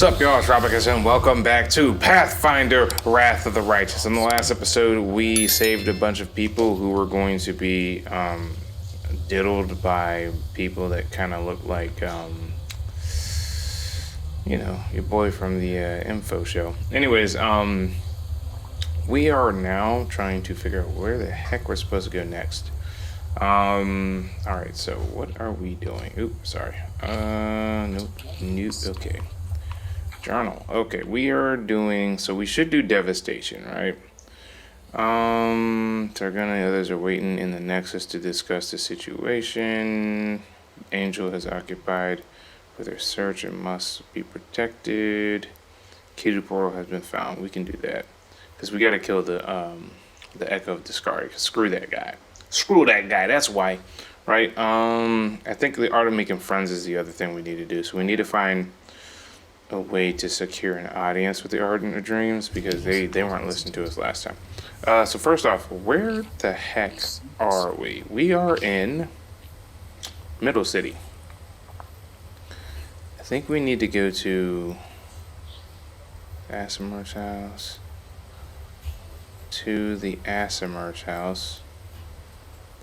Sup, y'all? It's Robacus, and welcome back to Pathfinder: Wrath of the Righteous. In the last episode, we saved a bunch of people who were going to be diddled by people that kind of look like, you know, your boy from the info show. Anyways, we are now trying to figure out where the heck we're supposed to go next. Alright, so what are we doing? Oops, sorry. Nope. Okay. Journal. Okay, we are doing, so we should do devastation, right? Targana and others are waiting in the Nexus to discuss the situation. Angel has occupied with her search and must be protected. Key portal has been found. We can do that. Because we gotta kill the Echo of Discard. Screw that guy. Screw that guy, that's why. Right? I think the art of making friends is the other thing we need to do. So we need to find a way to secure an audience with the Ardent of Dreams because they weren't listening to us last time. So first off, where the heck are we? We are in Middle City. I think we need to go to Asimir's house. To the Asimir's house.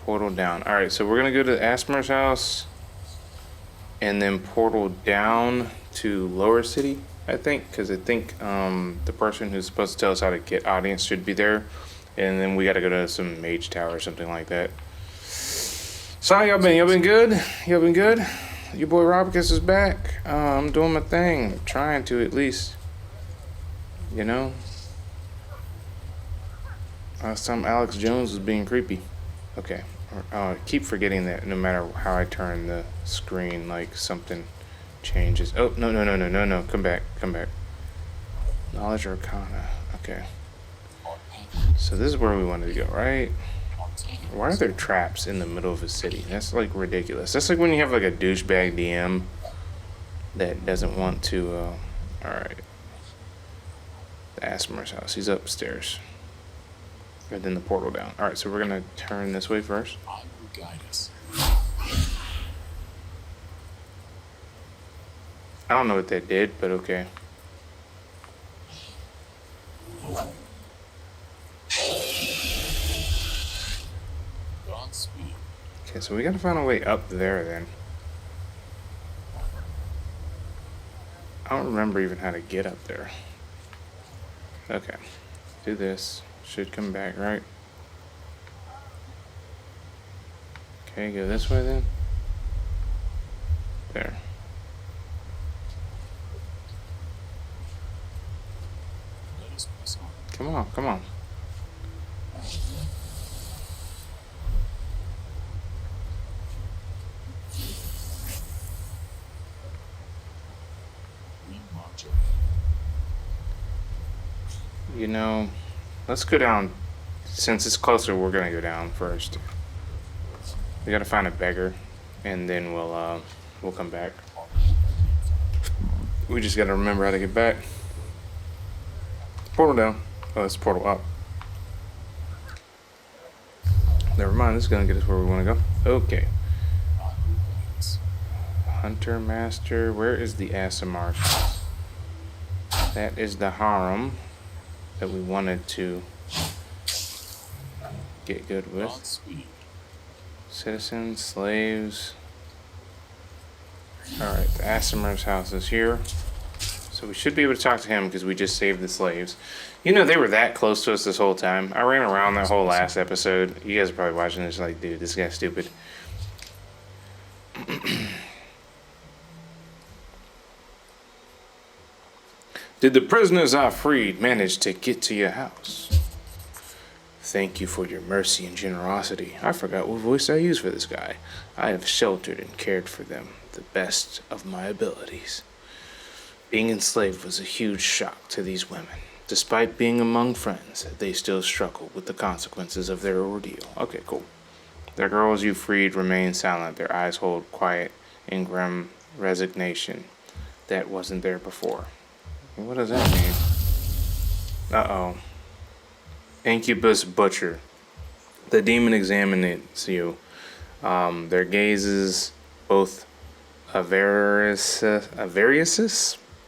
Portal down. Alright, so we're going to go to Asimir's house and then portal down to Lower City, I think, because I think the person who's supposed to tell us how to get audience should be there, and then we got to go to some mage tower or something like that. So how y'all been? Y'all been good? Y'all been good? Your boy Robacus is back. I'm doing my thing. I'm trying to at least, you know. Last time Alex Jones was being creepy. Okay. I keep forgetting that no matter how I turn the screen, like something changes. Oh, no. Come back. Knowledge Arcana. Okay. So this is where we wanted to go, right? Why are there traps in the middle of a city? That's like ridiculous. That's like when you have like a douchebag DM that doesn't want to, alright. The Asimir's house. He's upstairs. And then the portal down. Alright, so we're gonna turn this way first. I will guide us. I don't know what that did, but okay. Godspeed. Okay, so we gotta find a way up there then. I don't remember even how to get up there. Okay, do this. Should come back, right? Okay, go this way then. There. Let us press on. Come on. We march ahead. You know, let's go down. Since it's closer, we're gonna go down first. We gotta find a beggar, and then we'll come back. We just gotta remember how to get back. Portal down. Oh, it's portal up. Never mind. This is gonna get us where we want to go. Okay. Hunter Master. Where is the Asimar? That is the harem that we wanted to get good with. Godspeed. Citizens, slaves. Alright, the Asimir's house is here. So we should be able to talk to him because we just saved the slaves. You know, they were that close to us this whole time. I ran around that whole last episode. You guys are probably watching this like, dude, this guy's stupid. Did the prisoners I freed manage to get to your house? Thank you for your mercy and generosity. I forgot what voice I used for this guy. I have sheltered and cared for them, the best of my abilities. Being enslaved was a huge shock to these women. Despite being among friends, they still struggle with the consequences of their ordeal. Okay, cool. The girls you freed remain silent, their eyes hold quiet in grim resignation that wasn't there before. What does that mean? Uh-oh. Incubus Butcher. The demon examines you. Their gazes, both Avarius,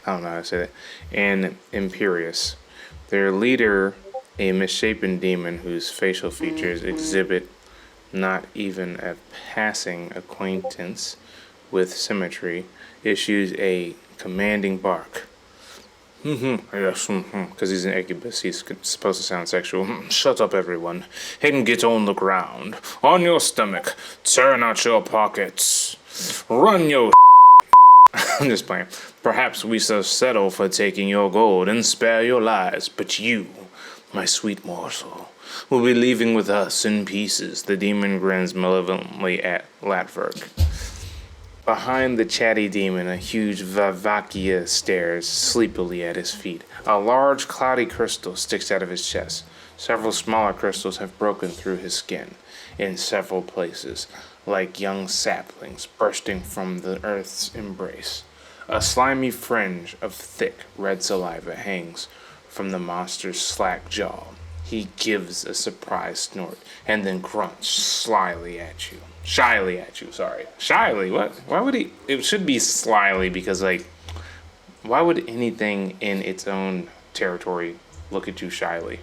I don't know how to say that, and Imperious. Their leader, a misshapen demon whose facial features exhibit not even a passing acquaintance with symmetry, issues a commanding bark. Yes, because he's an incubus, he's supposed to sound sexual. Shut up, everyone, and get on the ground. On your stomach, turn out your pockets. Run your I'm just playing. Perhaps we shall settle for taking your gold and spare your lives, but you, my sweet morsel, will be leaving with us in pieces. The demon grins malevolently at Latverk. Behind the chatty demon, a huge Vavakia stares sleepily at his feet. A large, cloudy crystal sticks out of his chest. Several smaller crystals have broken through his skin in several places, like young saplings bursting from the earth's embrace. A slimy fringe of thick, red saliva hangs from the monster's slack jaw. He gives a surprised snort and then grunts shyly at you. Shyly, what? Why would he? It should be slyly because, like, why would anything in its own territory look at you shyly?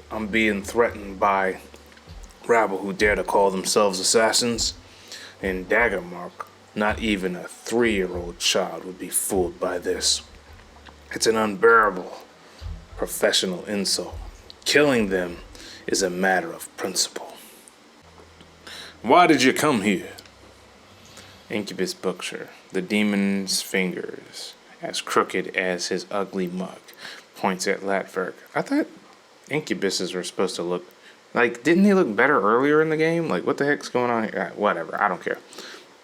I'm being threatened by rabble who dare to call themselves assassins. In Daggermark, not even a 3-year-old child would be fooled by this. It's an unbearable professional insult. Killing them is a matter of principle. Why did you come here? Incubus Butcher, the demon's fingers, as crooked as his ugly mug, points at Latverk. I thought Incubuses were supposed to look like, didn't he look better earlier in the game? Like, what the heck's going on here? Whatever, I don't care.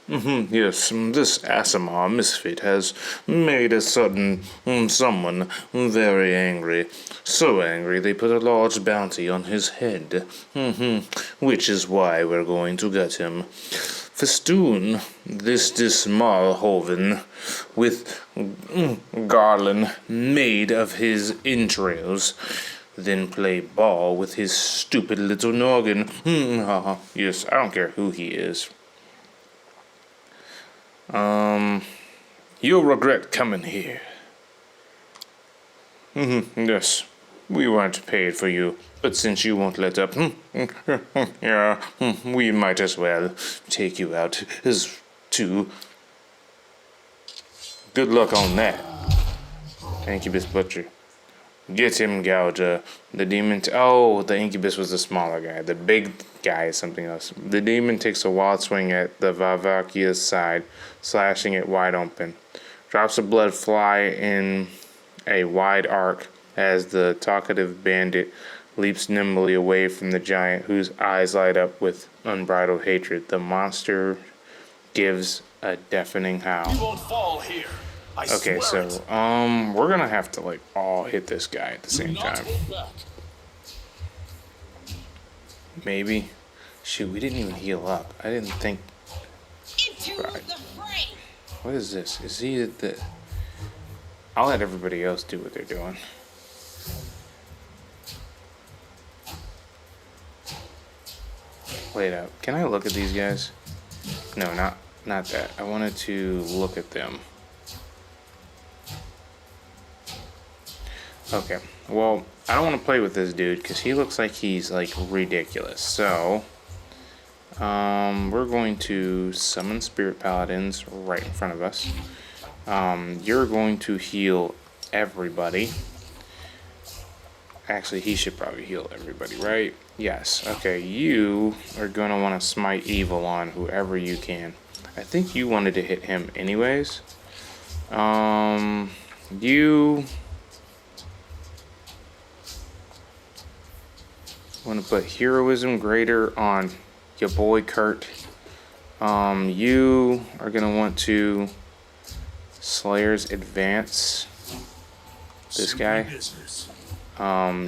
Yes, this Asimar misfit has made a sudden someone very angry. So angry they put a large bounty on his head. Which is why we're going to get him. Festoon this Marhoven with garland made of his entrails. Then play ball with his stupid little noggin. Yes, I don't care who he is. You'll regret coming here. Yes, we weren't paid for you, but since you won't let up, yeah, we might as well take you out as two. Good luck on that. Incubus Butcher. Get him, Gouger. The demon. The Incubus was the smaller guy. The big guy is something else. The demon takes a wild swing at the Vavakia's side, slashing it wide open. Drops of blood fly in a wide arc as the talkative bandit leaps nimbly away from the giant, whose eyes light up with unbridled hatred. The monster gives a deafening howl. You won't fall here. Okay, so, we're gonna have to, like, all hit this guy at the same time. Maybe. Shoot, we didn't even heal up. I didn't think... Right. What is this? Is he the... I'll let everybody else do what they're doing. Wait up. Can I look at these guys? No, not that. I wanted to look at them. Okay, well, I don't want to play with this dude because he looks like he's, like, ridiculous. So, we're going to summon Spirit Paladins right in front of us. You're going to heal everybody. Actually, he should probably heal everybody, right? Yes. Okay, you are going to want to smite evil on whoever you can. I think you wanted to hit him anyways. You... want to put Heroism Greater on your boy Kurt. You are going to want to Slayer's Advance this guy.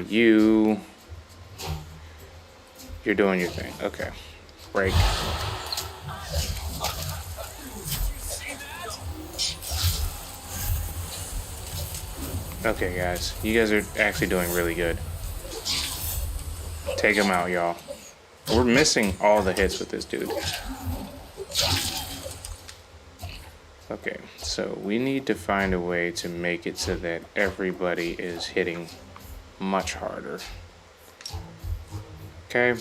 You're doing your thing. Okay. Break. Okay, guys. You guys are actually doing really good. Take him out, y'all. We're missing all the hits with this dude. Okay, so we need to find a way to make it so that everybody is hitting much harder. Okay,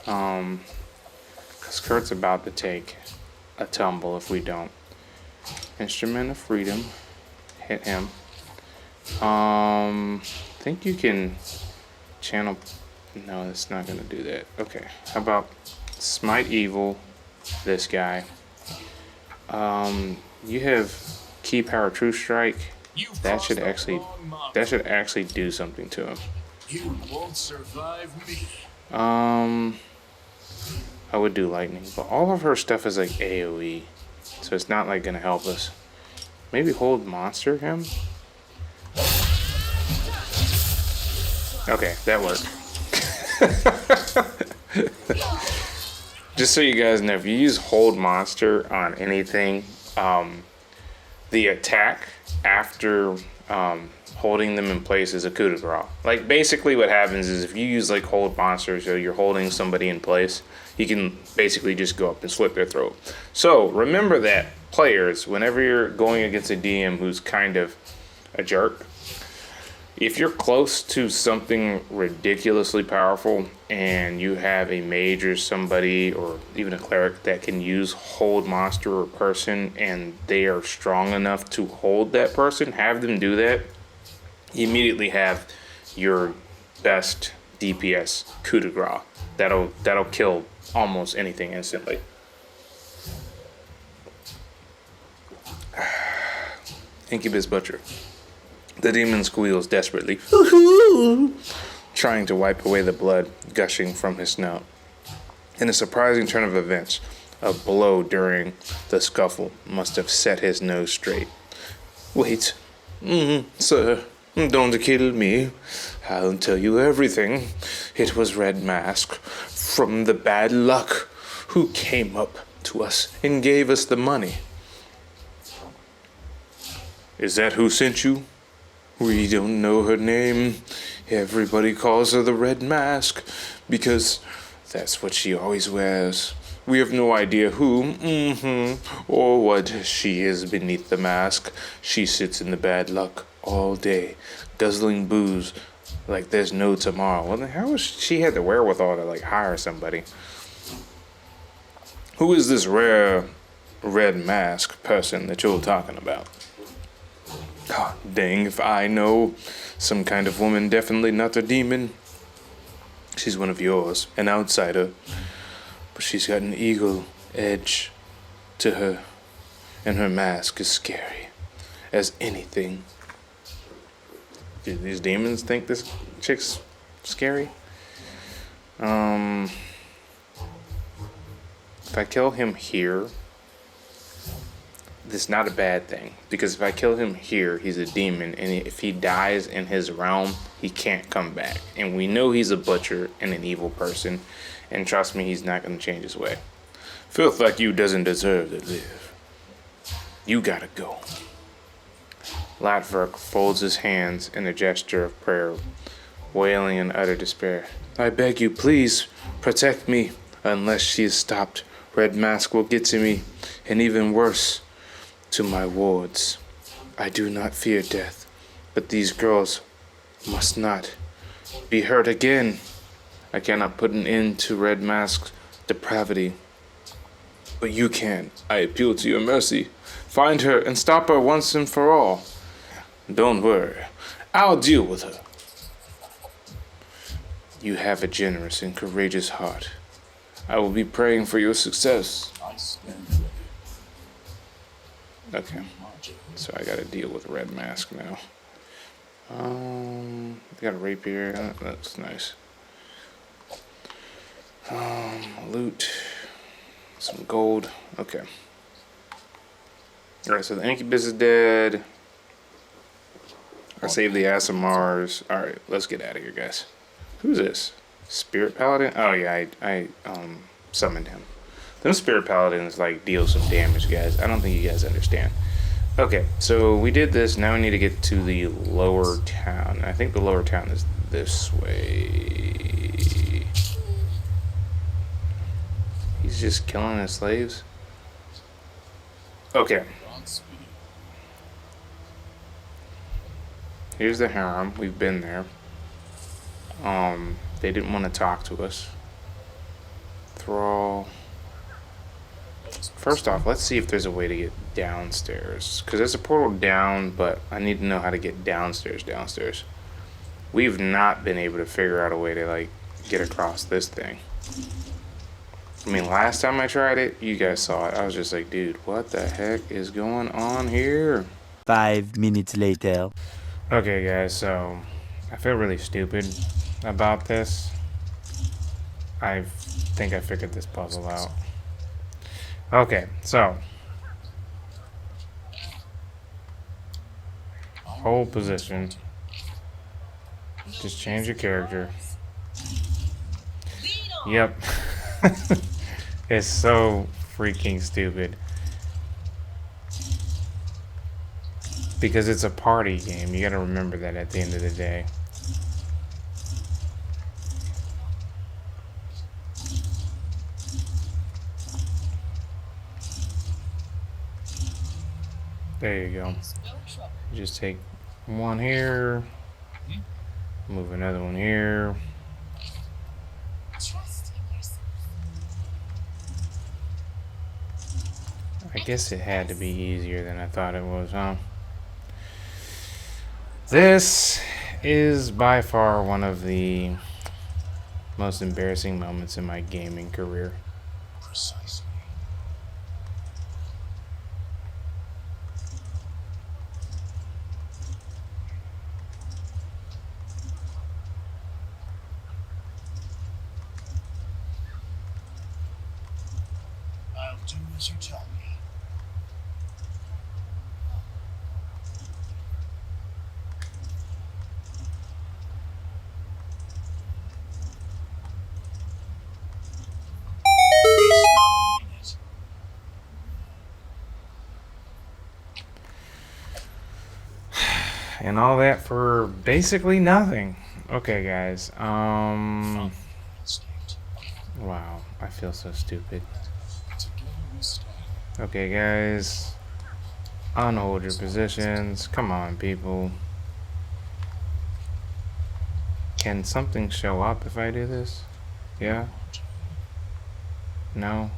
because Kurt's about to take a tumble if we don't. Instrument of Freedom, hit him. I think you can channel. No, it's not gonna do that. Okay, how about Smite Evil, this guy. You have Key Power True Strike. That should actually do something to him. You won't survive me. I would do lightning, but all of her stuff is like AoE, so it's not like gonna help us. Maybe hold monster him. Okay, that worked. Just so you guys know, if you use hold monster on anything, the attack after holding them in place is a coup de grace. Like basically what happens is if you use like hold monster, so you're holding somebody in place, you can basically just go up and slit their throat. So remember that, players, whenever you're going against a DM who's kind of a jerk, if you're close to something ridiculously powerful and you have a mage or somebody or even a cleric that can use hold monster or person and they are strong enough to hold that person, have them do that. You immediately have your best DPS coup de grace. That'll kill almost anything instantly. Incubus Butcher. The demon squeals desperately, trying to wipe away the blood gushing from his snout. In a surprising turn of events, a blow during the scuffle must have set his nose straight. Wait, sir, don't kill me. I'll tell you everything. It was Red Mask from the bad luck who came up to us and gave us the money. Is that who sent you? We don't know her name. Everybody calls her the Red Mask because that's what she always wears. We have no idea who, or what she is beneath the mask. She sits in the bad luck all day, guzzling booze like there's no tomorrow. Well, how was she had the wherewithal to like hire somebody? Who is this rare Red Mask person that you're talking about? Oh, dang if I know. Some kind of woman, definitely not a demon. She's one of yours, an outsider. But she's got an eagle edge to her, and her mask is scary as anything. Do these demons think this chick's scary? If I kill him here, this is not a bad thing, because if I kill him here, he's a demon, and if he dies in his realm, he can't come back. And we know he's a butcher and an evil person, and trust me, he's not going to change his way. Filth like you doesn't deserve to live. You gotta go. Latverk folds his hands in a gesture of prayer, wailing in utter despair. I beg you, please, protect me. Unless she is stopped, Red Mask will get to me, and even worse, to my wards. I do not fear death, but these girls must not be hurt again. I cannot put an end to Red Mask's depravity. But you can. I appeal to your mercy. Find her and stop her once and for all. Don't worry. I'll deal with her. You have a generous and courageous heart. I will be praying for your success. I stand ready. Okay. So I gotta deal with Red Mask now. Got a rapier. That's nice. Loot. Some gold. Okay. Alright, so the Incubus is dead. I saved the ass of Mars. Alright, let's get out of here, guys. Who's this? Spirit Paladin? Oh yeah, I summoned him. Them Spirit Paladins like deal some damage, guys. I don't think you guys understand. Okay, so we did this. Now we need to get to the lower town. I think the lower town is this way. He's just killing his slaves. Okay. Here's the harem. We've been there. They didn't want to talk to us. Thrall. First off, let's see if there's a way to get downstairs. Because there's a portal down, but I need to know how to get downstairs. We've not been able to figure out a way to, like, get across this thing. I mean, last time I tried it, you guys saw it. I was just like, dude, what the heck is going on here? 5 minutes later. Okay, guys, so I feel really stupid about this. I think I figured this puzzle out. Okay, so hold position. Just change your character. Yep. It's so freaking stupid. Because it's a party game. You gotta remember that at the end of the day. There you go. You just take one here, move another one here. I guess it had to be easier than I thought it was, huh? This is by far one of the most embarrassing moments in my gaming career. Precisely. I'll do as you tell me. And all that for basically nothing. Okay, guys. Wow, I feel so stupid. Okay, guys. Unhold your positions. Come on, people. Can something show up if I do this? Yeah? No?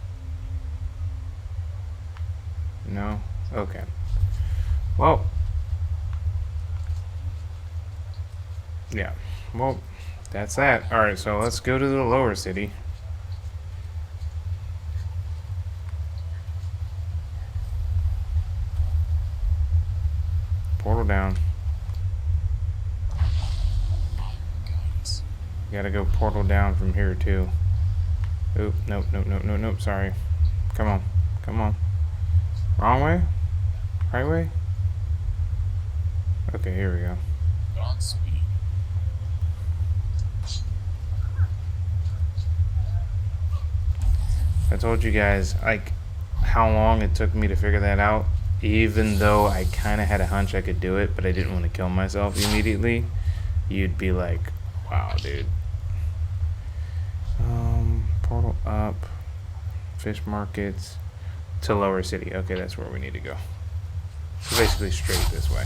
No? Okay. Well. Yeah. Well, that's that. Alright, so let's go to the lower city. Portal down. Gotta go portal down from here too. Oop, nope, sorry. Come on. Wrong way? Right way? Okay, here we go. Godspeed. I told you guys, like, how long it took me to figure that out, even though I kind of had a hunch I could do it, but I didn't want to kill myself immediately. You'd be like, wow, dude. Portal up, fish markets to lower city. Okay, that's where we need to go. So basically straight this way.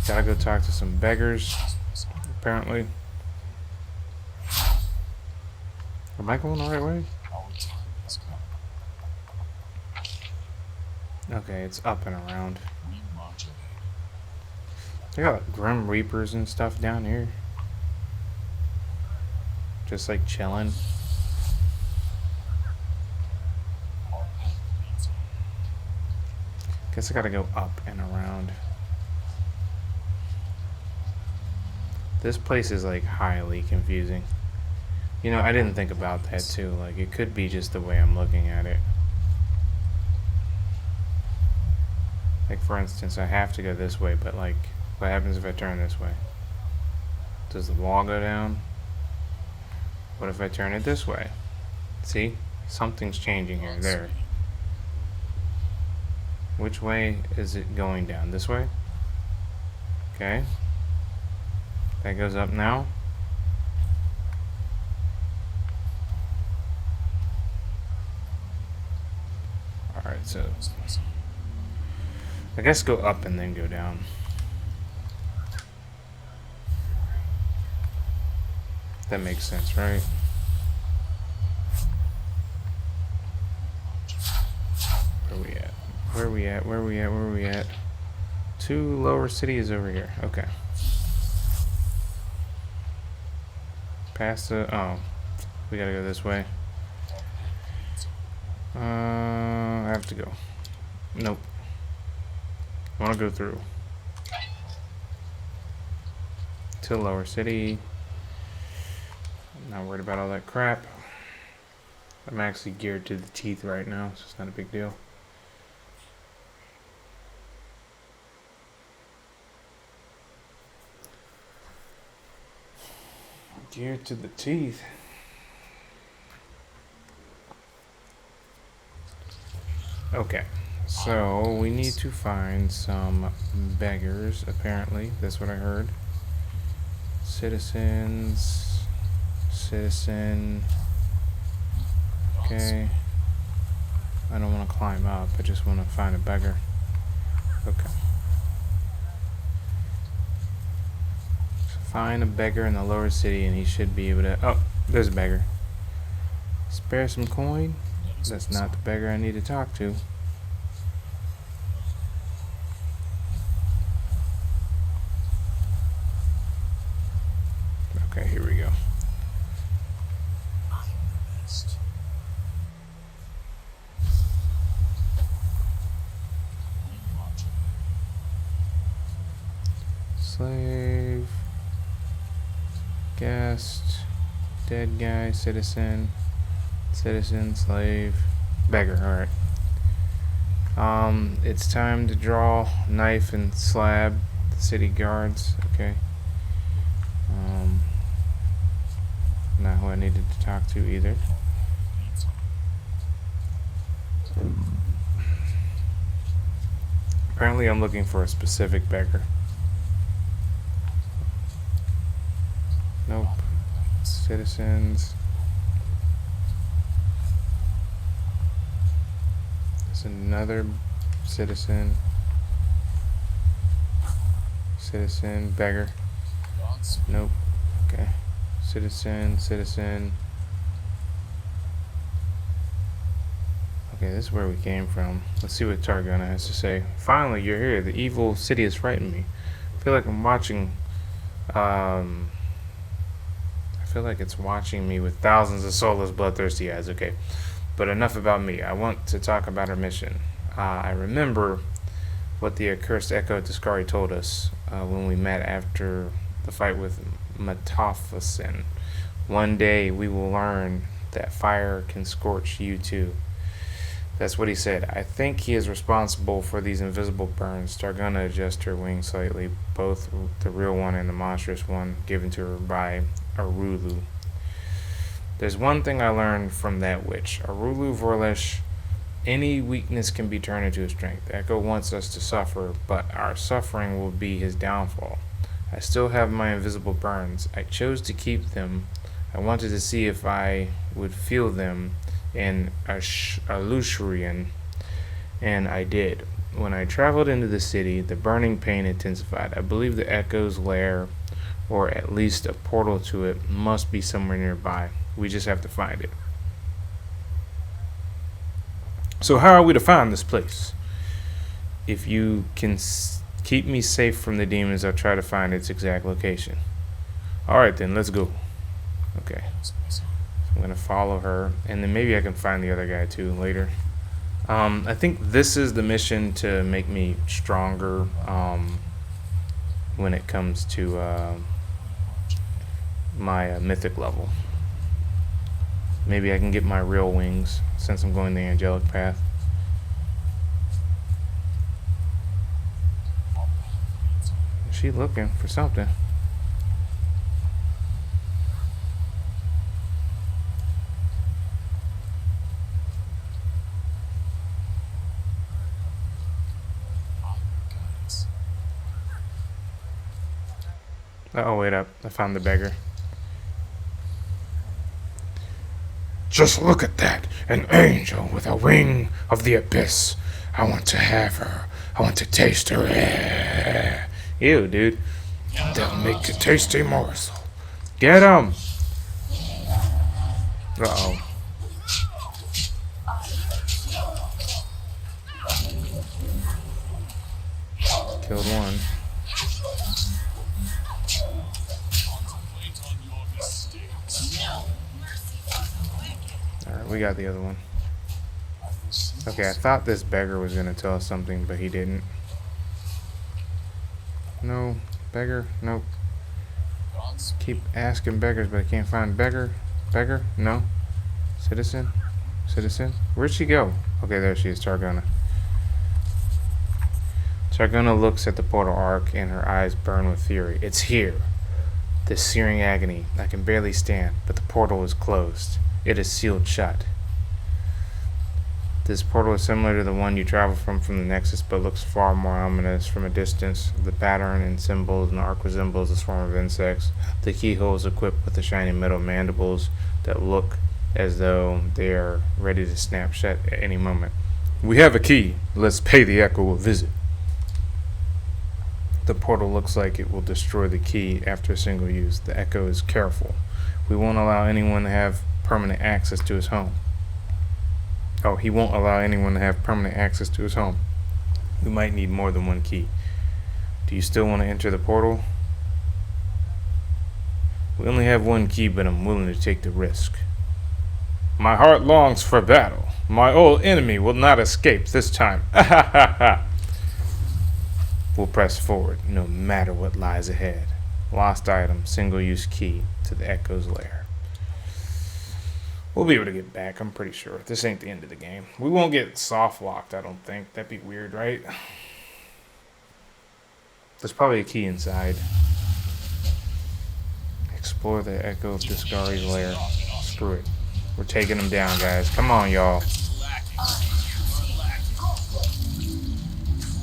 Gotta go talk to some beggars, apparently. Am I going the right way? Okay, it's up and around. They got Grim Reapers and stuff down here. Just like chilling. Guess I gotta go up and around. This place is like highly confusing. You know, I didn't think about that too. Like, it could be just the way I'm looking at it. Like, for instance, I have to go this way, but like, what happens if I turn this way? Does the wall go down? What if I turn it this way? See? Something's changing here. There. Which way is it going down? This way? Okay. That goes up now. Alright, Alright, so I guess go up and then go down. That makes sense, right? Where we at? Where we at? Where we at? Where we at? 2 lower cities over here. Okay. Past the... Oh. We gotta go this way. I have to go. Nope. I wanna go through. To lower city. Not worried about all that crap. I'm actually geared to the teeth right now, so it's not a big deal. Geared to the teeth. Okay, so we need to find some beggars, apparently. That's what I heard. Citizens. Citizen. Okay. I don't want to climb up, I just want to find a beggar. Okay. So find a beggar in the lower city and he should be able to... Oh, there's a beggar. Spare some coin? That's not the beggar I need to talk to. Okay, here we go. Slave, guest, dead guy, citizen, citizen, slave, beggar. All right. It's time to draw knife and slab the city guards. Okay. Not who I needed to talk to either. Apparently, I'm looking for a specific beggar. Nope. Citizens. There's another citizen. Citizen, beggar. Nope. Okay. Citizen, citizen. Okay, this is where we came from. Let's see what Targona has to say. Finally, you're here. The evil city has frightened me. I feel like I'm watching... I feel like it's watching me with thousands of soulless, bloodthirsty eyes. Okay, but enough about me. I want to talk about our mission. I remember what the accursed Echo Tiscari told us when we met after the fight with Matophasin. One day we will learn that fire can scorch you too. That's what he said. I think he is responsible for these invisible burns. Targona adjusts her wings slightly, both the real one and the monstrous one given to her by Arulu. There's one thing I learned from that witch. Arulu Vorlesh, any weakness can be turned into a strength. Echo wants us to suffer, but our suffering will be his downfall. I still have my invisible burns. I chose to keep them. I wanted to see if I would feel them in Alushrian, and I did. When I traveled into the city, the burning pain intensified. I believe the Echo's lair, or at least a portal to it, must be somewhere nearby. We just have to find it. So how are we to find this place? If you can keep me safe from the demons, I'll try to find its exact location. Alright then, let's go. Okay. I'm gonna follow her, and then maybe I can find the other guy too later. I think this is the mission to make me stronger when it comes to my mythic level. Maybe I can get my real wings since I'm going the angelic path. Is she looking for something? Oh, wait up. I found the beggar. Just look at that. An angel with a wing of the abyss. I want to have her. I want to taste her. Ew, dude. They'll make a tasty morsel. Get him! Uh-oh. Killed one. Alright, we got the other one. Okay, I thought this beggar was going to tell us something, but he didn't. No. Beggar? Nope. Keep asking beggars, but I can't find beggar. Beggar? No. Citizen? Citizen? Where'd she go? Okay, there she is. Targona. Targona looks at the portal arc, and her eyes burn with fury. It's here. This searing agony. I can barely stand, but the portal is closed. It is sealed shut. This portal is similar to the one you travel from the Nexus, but looks far more ominous from a distance. The pattern and symbols in the arc resembles a swarm of insects. The keyhole is equipped with the shiny metal mandibles that look as though they are ready to snap shut at any moment. We have a key. Let's pay the Echo a visit. The portal looks like it will destroy the key after a single use. The Echo is careful. We won't allow anyone to have permanent access to his home. Oh, he won't allow anyone to have permanent access to his home. We might need more than one key. Do you still want to enter the portal? We only have one key, but I'm willing to take the risk. My heart longs for battle. My old enemy will not escape this time. We'll press forward, no matter what lies ahead. Lost item, single-use key to the Echo's lair. We'll be able to get back, I'm pretty sure. This ain't the end of the game. We won't get soft-locked, I don't think. That'd be weird, right? There's probably a key inside. Explore the Echo of Discari's lair. Screw it. We're taking them down, guys. Come on, y'all.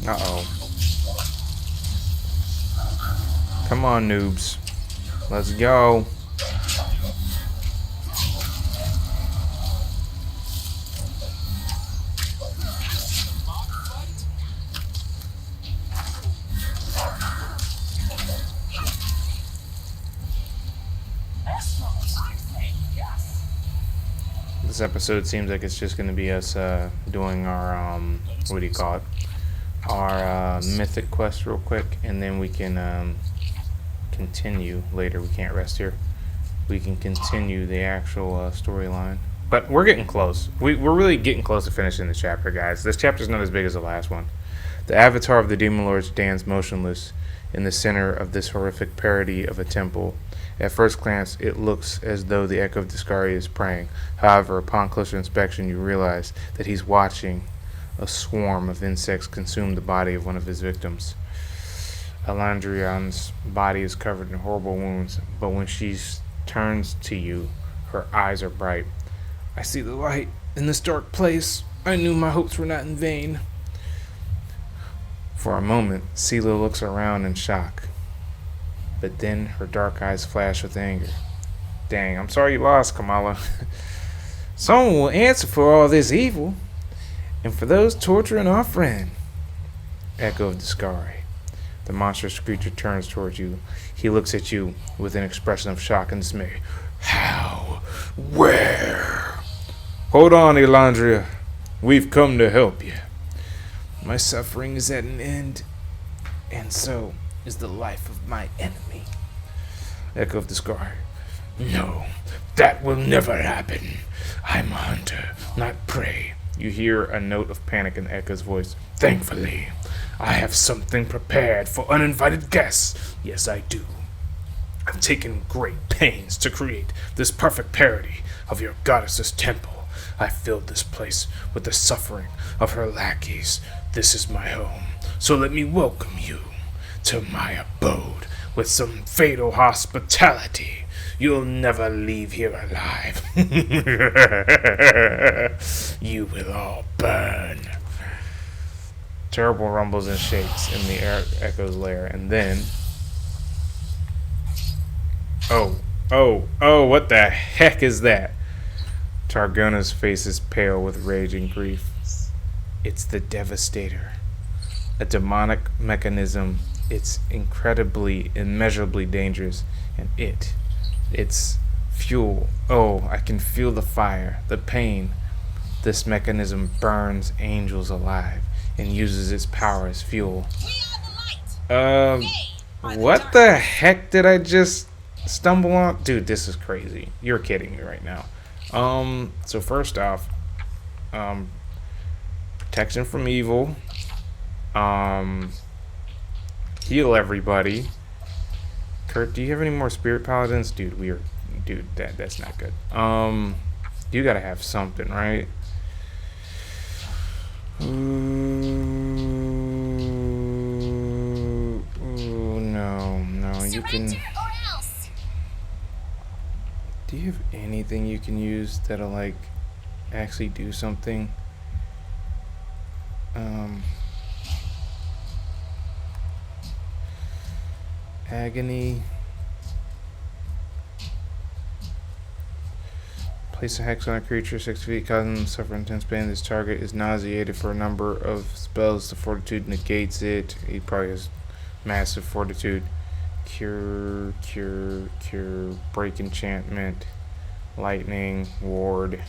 Uh-oh. Come on, noobs. Let's go. This episode seems like it's just going to be us doing our, what do you call it? Our mythic quest real quick, and then we can continue later. We can't rest here. We can continue the actual storyline. But we're getting close. We're really getting close to finishing this chapter, guys. This chapter's not as big as the last one. The avatar of the Demon Lord stands motionless in the center of this horrific parody of a temple. At first glance, it looks as though the Echo of Discari is praying. However, upon closer inspection, you realize that he's watching a swarm of insects consume the body of one of his victims. Elandrian's body is covered in horrible wounds, but when she turns to you, her eyes are bright. I see the light in this dark place. I knew my hopes were not in vain. For a moment, Sela looks around in shock. But then her dark eyes flash with anger. Dang, I'm sorry you lost, Kamala. Someone will answer for all this evil, and for those torturing our friend. Echo of Discari. The monstrous creature turns towards you. He looks at you with an expression of shock and dismay. How? Where? Hold on, Elandria. We've come to help you. My suffering is at an end, and so is the life of my enemy. Echo of Discari. No, that will never happen. I'm a hunter, not prey. You hear a note of panic in Echo's voice. Thankfully, I have something prepared for uninvited guests. Yes, I do. I've taken great pains to create this perfect parody of your goddess's temple. I filled this place with the suffering of her lackeys. This is my home, so let me welcome you to my abode with some fatal hospitality. You'll never leave here alive. You will all burn. Terrible rumbles and shakes in the Echo's lair, and then... Oh, what the heck is that? Targona's face is pale with rage and grief. It's the Devastator. A demonic mechanism. It's incredibly, immeasurably dangerous. And it's fuel. Oh, I can feel the fire, the pain. This mechanism burns angels alive and uses its power as fuel. What the heck did I just stumble on? Dude, this is crazy. You're kidding me right now. So first off, protection from evil. Heal everybody. Kurt, do you have any more spirit paladins? Dude, that's not good. You gotta have something, right? Ooh, no, you can. Do you have anything you can use that'll like actually do something? Agony. Place a hex on a creature 6 feet, causing them to suffer intense pain. This target is nauseated for a number of spells. The fortitude negates it. He probably has massive fortitude. Cure, break enchantment, lightning, ward,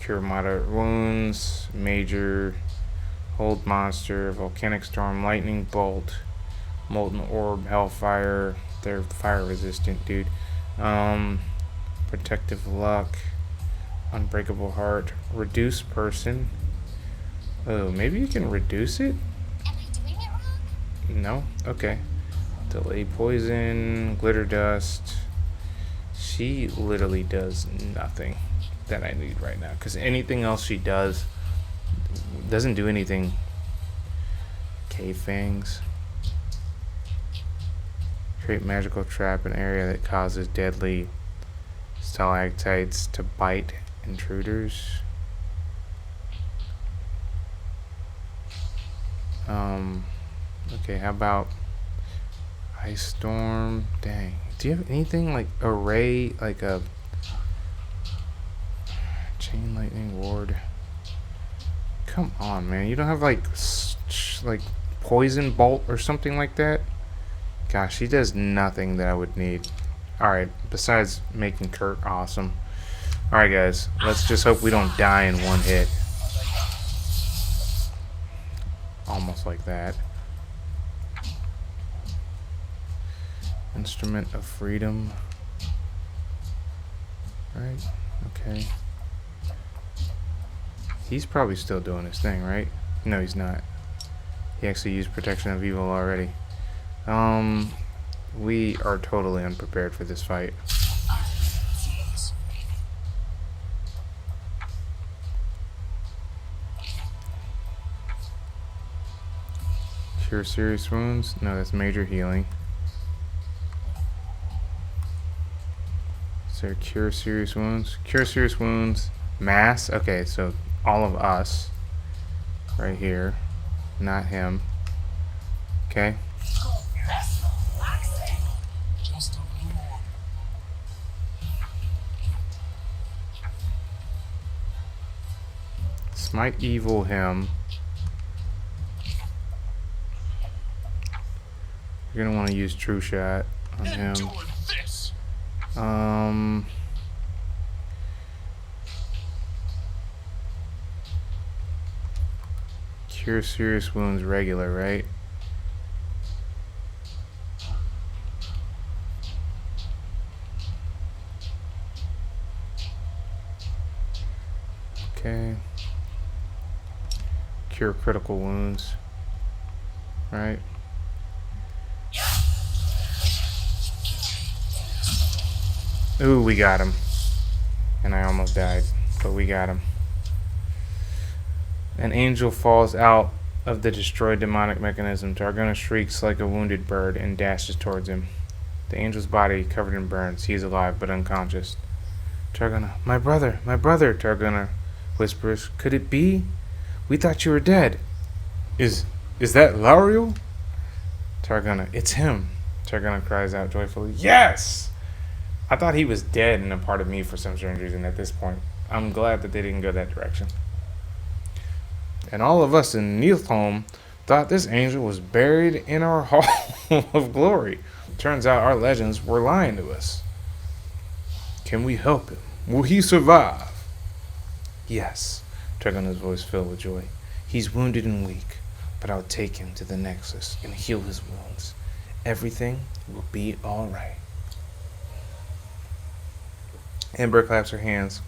cure moderate wounds, major, hold monster, volcanic storm, lightning bolt, molten orb, hellfire. They're fire resistant, dude. Protective luck, unbreakable heart, reduce person. Oh, maybe you can reduce it? Am I doing it wrong? No? Okay. Delay poison, glitter dust. She literally does nothing that I need right now. Because anything else she does doesn't do anything. Cave fangs. Create magical trap in area that causes deadly stalactites to bite intruders. Okay, how about Ice Storm? Dang. Do you have anything like array, like a chain lightning ward? Come on, man. You don't have like like poison bolt or something like that? Gosh, she does nothing that I would need. Alright, besides making Kurt awesome. Alright, guys. Let's just hope we don't die in one hit. Almost like that. Instrument of Freedom. Right? Okay. He's probably still doing his thing, right? No, he's not. He actually used Protection of Evil already. We are totally unprepared for this fight. Cure serious wounds? No, that's major healing. Is there cure serious wounds? Cure serious wounds. Mass? Okay, so all of us. Right here. Not him. Okay. Just a little more. Smite evil him. You're gonna want to use True Shot on him. Doing this. Cure serious wounds regular, right? Okay. Cure critical wounds. Right? Ooh, we got him. And I almost died, but we got him. An angel falls out of the destroyed demonic mechanism. Targona shrieks like a wounded bird and dashes towards him. The angel's body covered in burns. He is alive but unconscious. Targona, my brother, Targona whispers. Could it be? We thought you were dead. Is that LARIEL? Targona, it's him. Targona cries out joyfully. Yes! I thought he was dead and a part of me for some strange reason at this point. I'm glad that they didn't go that direction. And all of us in Nilfholm thought this angel was buried in our hall of glory. Turns out our legends were lying to us. Can we help him? Will he survive? Yes, Dragona's voice filled with joy. He's wounded and weak, but I'll take him to the Nexus and heal his wounds. Everything will be all right. Ember claps her hands.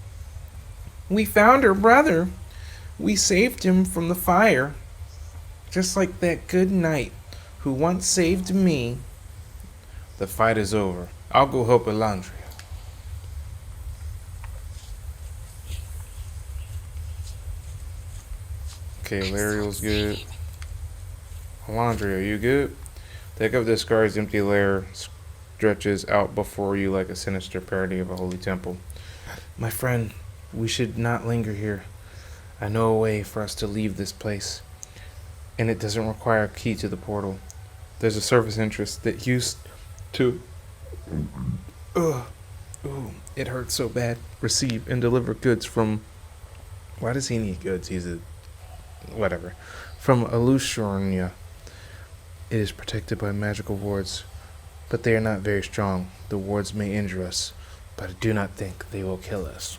We found her brother. We saved him from the fire. Just like that good knight who once saved me. The fight is over. I'll go help Elandria. Okay, Lariel's good. Elandria, you good? The echo of the scar's empty lair stretches out before you like a sinister parody of a holy temple. My friend, we should not linger here. I know a way for us to leave this place, and it doesn't require a key to the portal. There's a surface interest that used to... it hurts so bad. Receive and deliver goods from... Why does he need goods? He's a... Whatever. From Alushornia. It is protected by magical wards, but they are not very strong. The wards may injure us, but I do not think they will kill us.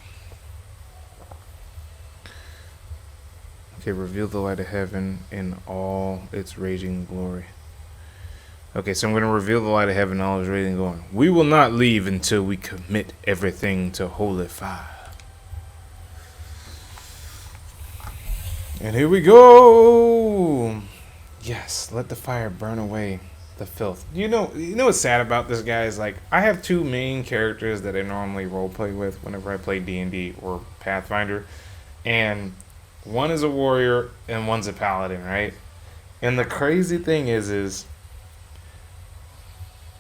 Okay, reveal the light of heaven in all its raging glory. Okay, so I'm going to reveal the light of heaven in all its raging glory. We will not leave until we commit everything to holy fire. And here we go! Yes, let the fire burn away the filth. You know what's sad about this guy is, like, I have two main characters that I normally roleplay with whenever I play D&D or Pathfinder, and one is a warrior and one's a paladin, right? And the crazy thing is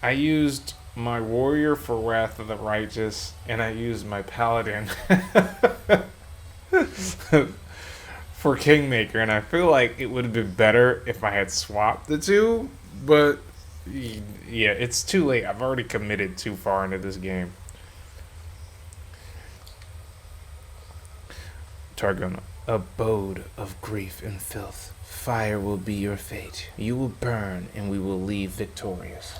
I used my warrior for Wrath of the Righteous, and I used my paladin for Kingmaker, and I feel like it would have been better if I had swapped the two, but yeah, it's too late. I've already committed too far into this game. Targona, abode of grief and filth. Fire will be your fate. You will burn, and we will leave victorious.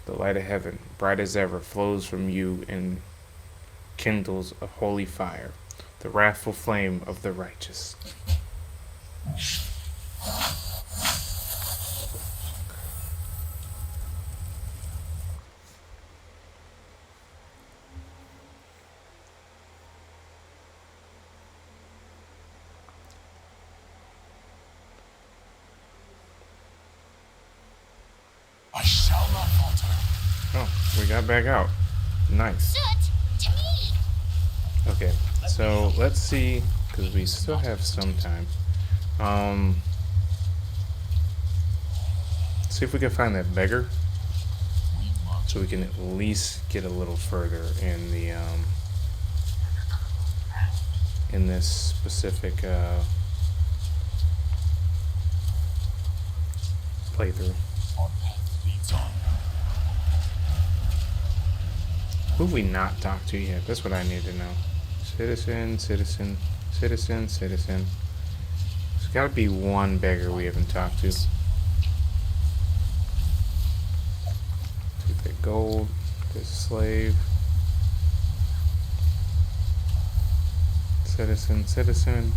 The light of heaven, bright as ever, flows from you and kindles a holy fire, the wrathful flame of the righteous. I shall not falter. Oh, we got back out. Nice. Soot to me. Okay, so let's see, because we still have some time. See if we can find that beggar, so we can at least get a little further in the in this specific playthrough. Our path leads on. Who have we not talked to yet? That's what I need to know. Citizen, citizen, citizen, citizen. There's got to be one beggar we haven't talked to. Take that gold. There's a slave. Citizen, citizen.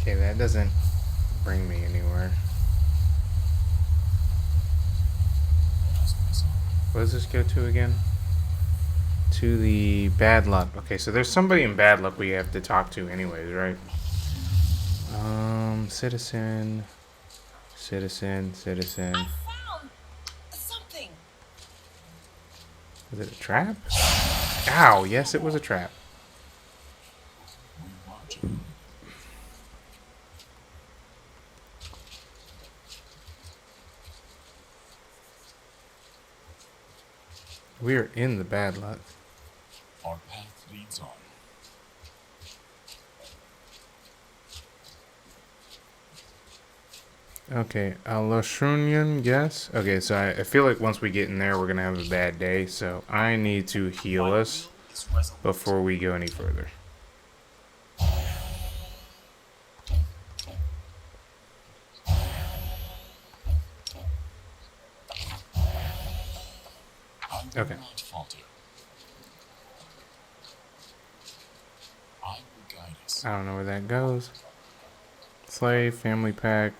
Okay, that doesn't bring me anywhere. What does this go to again? To the bad luck. Okay, so there's somebody in bad luck we have to talk to anyways, right? Citizen. Citizen, citizen. I found something. Was it a trap? Ow, yes, it was a trap. We're in the bad luck. Our path leads on. Okay, Aloshunian, yes. Okay, so I feel like once we get in there, we're gonna have a bad day. So I need to heal us Is resolute. before we go any further. I will Okay. not falter. I will guide us. I don't know where that goes. Slave, family pack.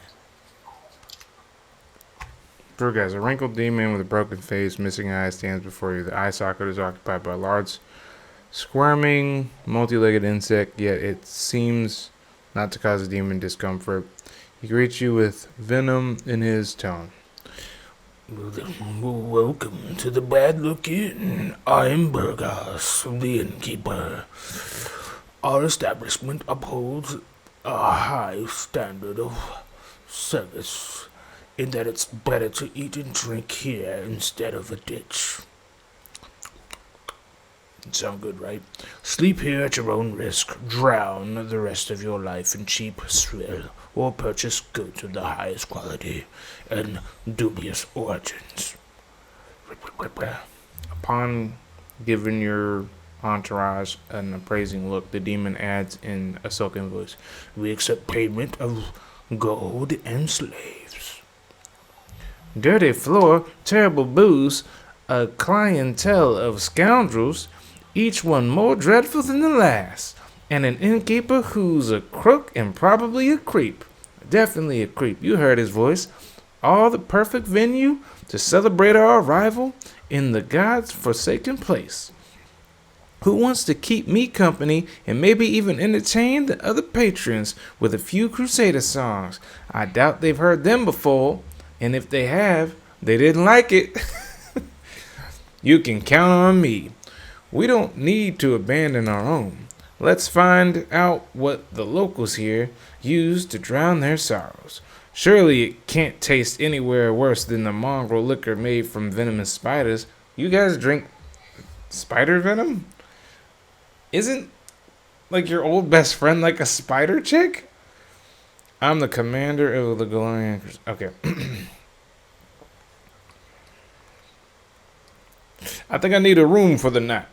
Burgaz, a wrinkled demon with a broken face, missing eye, stands before you. The eye socket is occupied by a large, squirming, multi-legged insect, yet it seems not to cause the demon discomfort. He greets you with venom in his tone. Welcome to the Bad Look Inn. I am Burgos, the innkeeper. Our establishment upholds a high standard of service, in that it's better to eat and drink here instead of a ditch. Sound good, right? Sleep here at your own risk, drown the rest of your life in cheap swill, or purchase goods of the highest quality and dubious origins. Upon giving your entourage an appraising look, the demon adds in a silken voice, We accept payment of gold and slaves. "Dirty floor, terrible booze, a clientele of scoundrels, each one more dreadful than the last, and an innkeeper who's a crook and probably a creep. Definitely a creep, you heard his voice. All the perfect venue to celebrate our arrival in the God's forsaken place. Who wants to keep me company and maybe even entertain the other patrons with a few Crusader songs? I doubt they've heard them before, and if they have, they didn't like it. You can count on me. We don't need to abandon our own. Let's find out what the locals here use to drown their sorrows. Surely it can't taste anywhere worse than the mongrel liquor made from venomous spiders. You guys drink spider venom? Isn't like your old best friend like a spider chick? I'm the commander of the Galarian. Okay. I think I need a room for the night.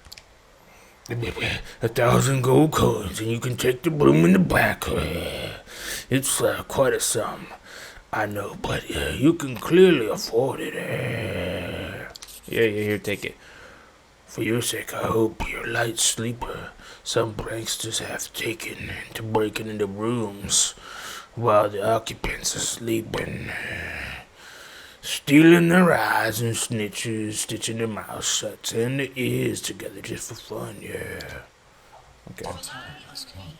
1,000 gold coins, and you can take the room in the back. It's quite a sum, I know, but you can clearly afford it. Yeah, here, take it. For your sake, I hope you're a light sleeper. Some pranksters have taken to breaking into rooms while the occupants are sleeping, stealing their eyes and snitches, stitching their mouths shut and their ears together just for fun, yeah. Okay. Our time has come.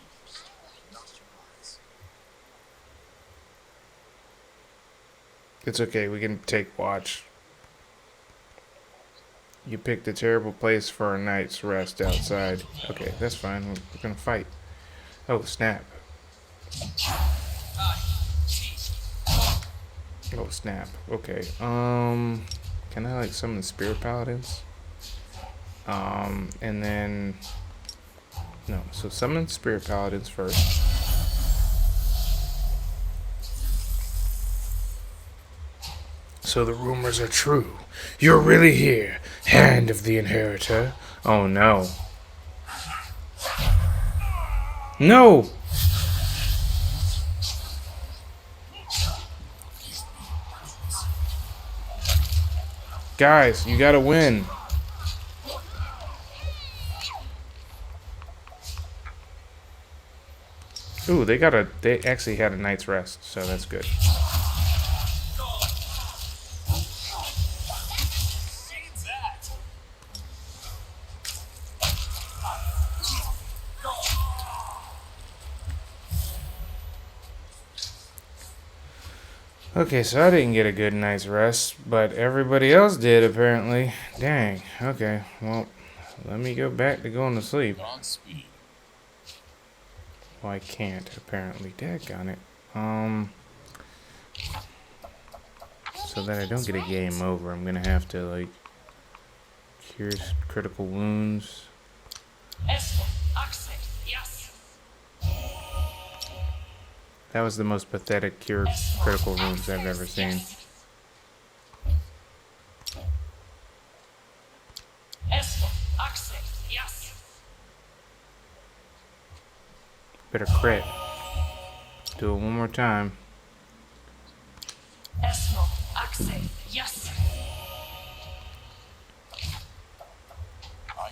It's okay, we can take watch. You picked a terrible place for a night's rest outside. Okay, that's fine. We're gonna fight. Oh, snap. Oh, snap. Okay. Can I like summon spirit paladins? And then no. So summon spirit paladins first. So the rumors are true. You're really here, Hand of the Inheritor. Oh no. No! Guys, you gotta win. Ooh, they actually had a night's rest, so that's good. Needs that. Okay, so I didn't get a good night's rest, but everybody else did apparently. Dang. Okay, well, let me go back to going to sleep. Godspeed. Well, I can't apparently. Daggone it. So that I don't get a game over, I'm gonna have to like cure critical wounds. That was the most pathetic cure critical wounds I've ever seen. Better crit. Do it one more time. I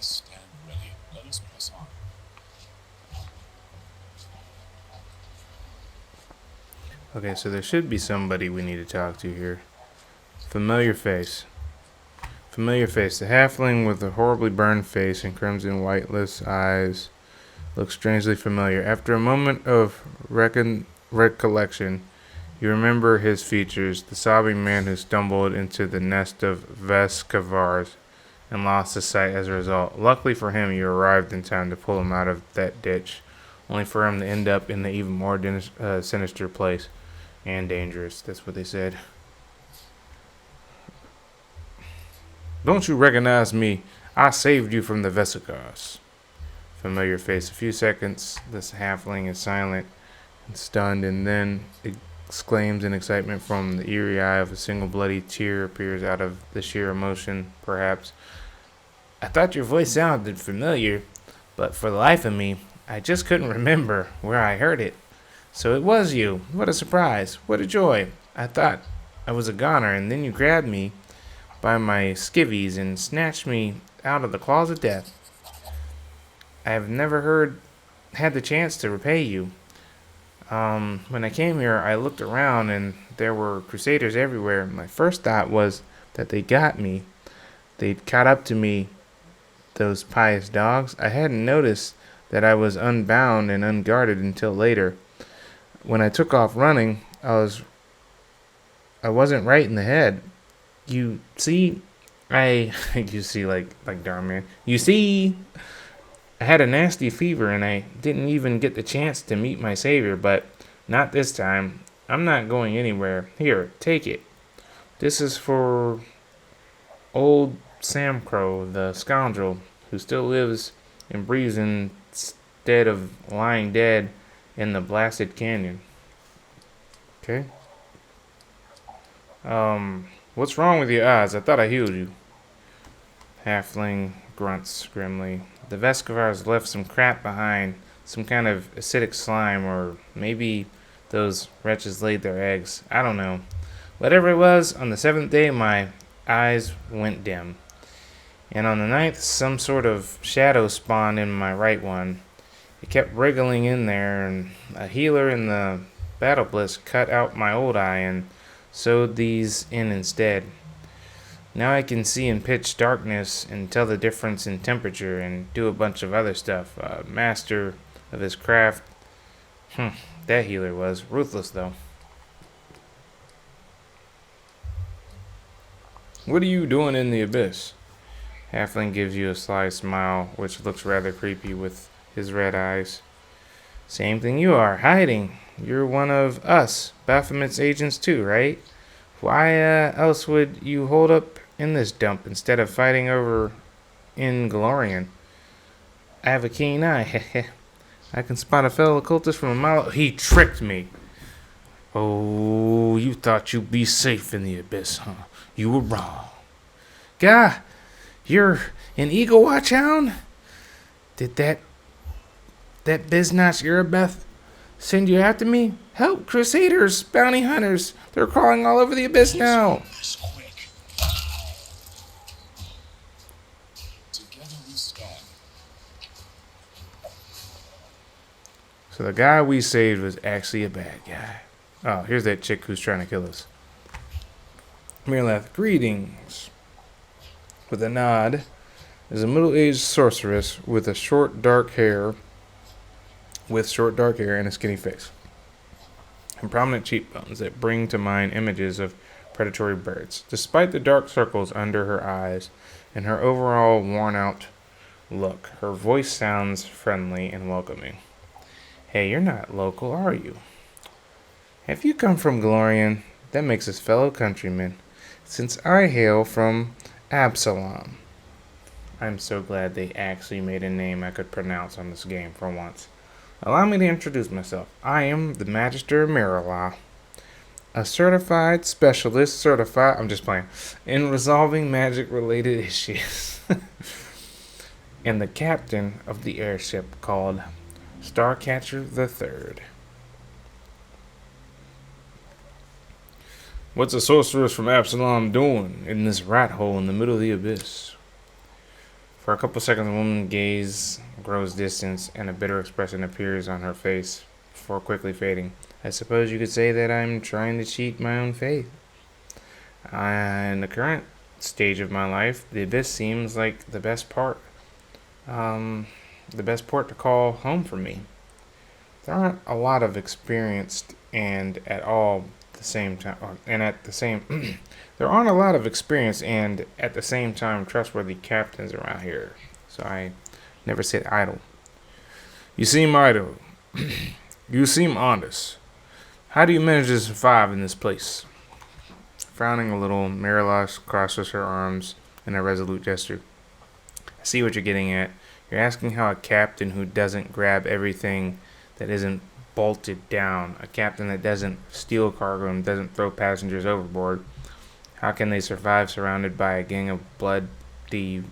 stand ready. Let us press on. Okay, so there should be somebody we need to talk to here. Familiar face. Familiar face. The halfling with the horribly burned face and crimson whiteless eyes looks strangely familiar. After a moment of recollection, you remember his features, the sobbing man who stumbled into the nest of Vescavars and lost his sight as a result. Luckily for him, you arrived in time to pull him out of that ditch, only for him to end up in the even more sinister place. And dangerous, that's what they said. Don't you recognize me? I saved you from the Vesicars. Familiar face. A few seconds, this halfling is silent and stunned, and then exclaims in excitement from the eerie eye of a single bloody tear appears out of the sheer emotion, perhaps. I thought your voice sounded familiar, but for the life of me, I just couldn't remember where I heard it. So it was you. What a surprise. What a joy. I thought I was a goner, and then you grabbed me by my skivvies and snatched me out of the claws of death. I have never had the chance to repay you. When I came here, I looked around, and there were crusaders everywhere. My first thought was that they got me. They'd caught up to me, those pious dogs. I hadn't noticed that I was unbound and unguarded until later. When I took off running, I wasn't right in the head. You see, you see, like Darman. You see, I had a nasty fever and I didn't even get the chance to meet my savior, but not this time. I'm not going anywhere. Here, take it. This is for old Sam Crow, the scoundrel who still lives and breathes instead of lying dead in the blasted canyon. Okay. What's wrong with your eyes? I thought I healed you. Halfling grunts grimly. The Vescavars left some crap behind, some kind of acidic slime, or maybe those wretches laid their eggs. I don't know. Whatever it was, on the 7th day my eyes went dim. And on the 9th, some sort of shadow spawned in my right one. It kept wriggling in there, and a healer in the battle bliss cut out my old eye and sewed these in instead. Now I can see in pitch darkness and tell the difference in temperature and do a bunch of other stuff. Master of his craft. That healer was. Ruthless, though. What are you doing in the abyss? Halfling gives you a sly smile, which looks rather creepy with his red eyes. Same thing you are, hiding. You're one of us, Baphomet's agents too, right? Why else would you hold up in this dump instead of fighting over in Galorian? I have a keen eye. I can spot a fellow cultist from a mile. He tricked me. Oh, you thought you'd be safe in the abyss, huh? You were wrong. Gah, you're an Eagle Watch hound? Did that biznatch Erebeth send you after me? Help, crusaders, bounty hunters. They're crawling all over the abyss now. This quick. Together we stand. So the guy we saved was actually a bad guy. Oh, here's that chick who's trying to kill us. Mirlath, greetings. With a nod, is a middle-aged sorceress with short dark hair and a skinny face, and prominent cheekbones that bring to mind images of predatory birds. Despite the dark circles under her eyes and her overall worn-out look, her voice sounds friendly and welcoming. Hey, you're not local, are you? Have you come from Galorian? That makes us fellow countrymen, since I hail from Absalom. I'm so glad they actually made a name I could pronounce on this game for once. Allow me to introduce myself. I am the Magister Mirala, a certified specialist, I'm just playing, in resolving magic-related issues, and the captain of the airship called Starcatcher the Third. What's a sorceress from Absalom doing in this rat hole in the middle of the abyss? For a couple seconds, the woman's gaze grows distant, and a bitter expression appears on her face before quickly fading. I suppose you could say that I'm trying to cheat my own faith. In the current stage of my life, the abyss seems like the best port to call home for me. There aren't a lot of experienced and at all the same time, and at the same, there aren't a lot of experienced and at the same time trustworthy captains around here. So I never sit idle. You seem idle. You seem honest. How do you manage to survive in this place? Frowning a little, Marilas crosses her arms in a resolute gesture. I see what you're getting at. You're asking how a captain who doesn't grab everything that isn't bolted down, a captain that doesn't steal cargo and doesn't throw passengers overboard, how can they survive surrounded by a gang of bloody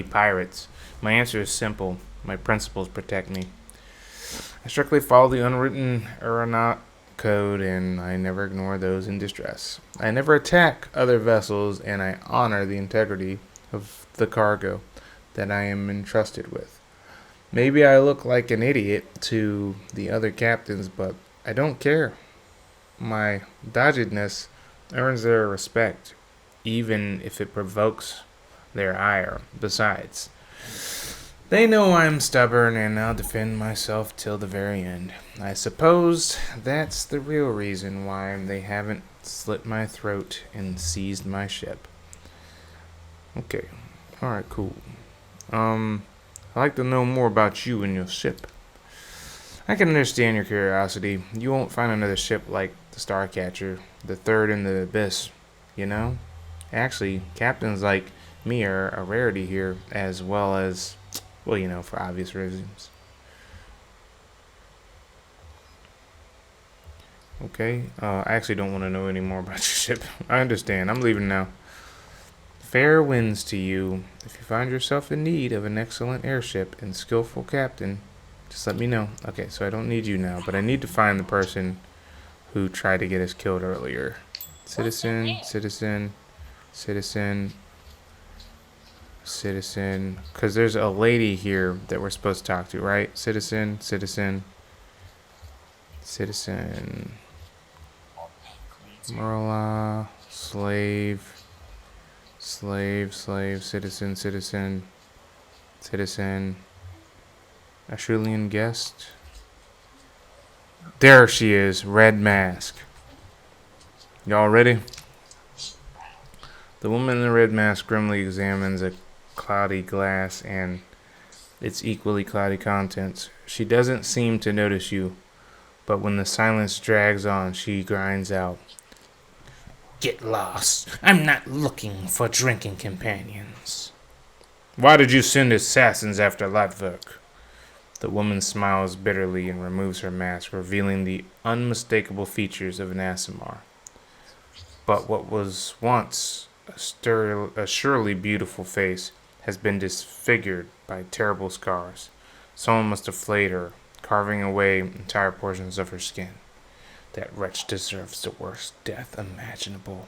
pirates? My answer is simple. My principles protect me. I strictly follow the unwritten aeronaut code, and I never ignore those in distress. I never attack other vessels, and I honor the integrity of the cargo that I am entrusted with. Maybe I look like an idiot to the other captains, but I don't care. My doggedness earns their respect, even if it provokes their ire. Besides, they know I'm stubborn, and I'll defend myself till the very end. I suppose that's the real reason why they haven't slit my throat and seized my ship. Okay. Alright, cool. I'd like to know more about you and your ship. I can understand your curiosity. You won't find another ship like the Starcatcher, the third in the abyss, you know? Actually, captains like me are a rarity here, as well as, well, you know, for obvious reasons. Okay, I actually don't want to know any more about your ship. I understand. I'm leaving now. Fair winds to you. If you find yourself in need of an excellent airship and skillful captain, just let me know. Okay, so I don't need you now, but I need to find the person who tried to get us killed earlier. Citizen, citizen, citizen, citizen. Because there's a lady here that we're supposed to talk to, right? Citizen, citizen, citizen. Marla, slave. Slave, slave, citizen, citizen, citizen. Ashrulian guest. There she is, red mask. Y'all ready? The woman in the red mask grimly examines a cloudy glass and its equally cloudy contents. She doesn't seem to notice you, but when the silence drags on, she grinds out. Get lost. I'm not looking for drinking companions. Why did you send assassins after Latverk? The woman smiles bitterly and removes her mask, revealing the unmistakable features of an Aasimar. But what was once a surely beautiful face has been disfigured by terrible scars. Someone must have flayed her, carving away entire portions of her skin. That wretch deserves the worst death imaginable.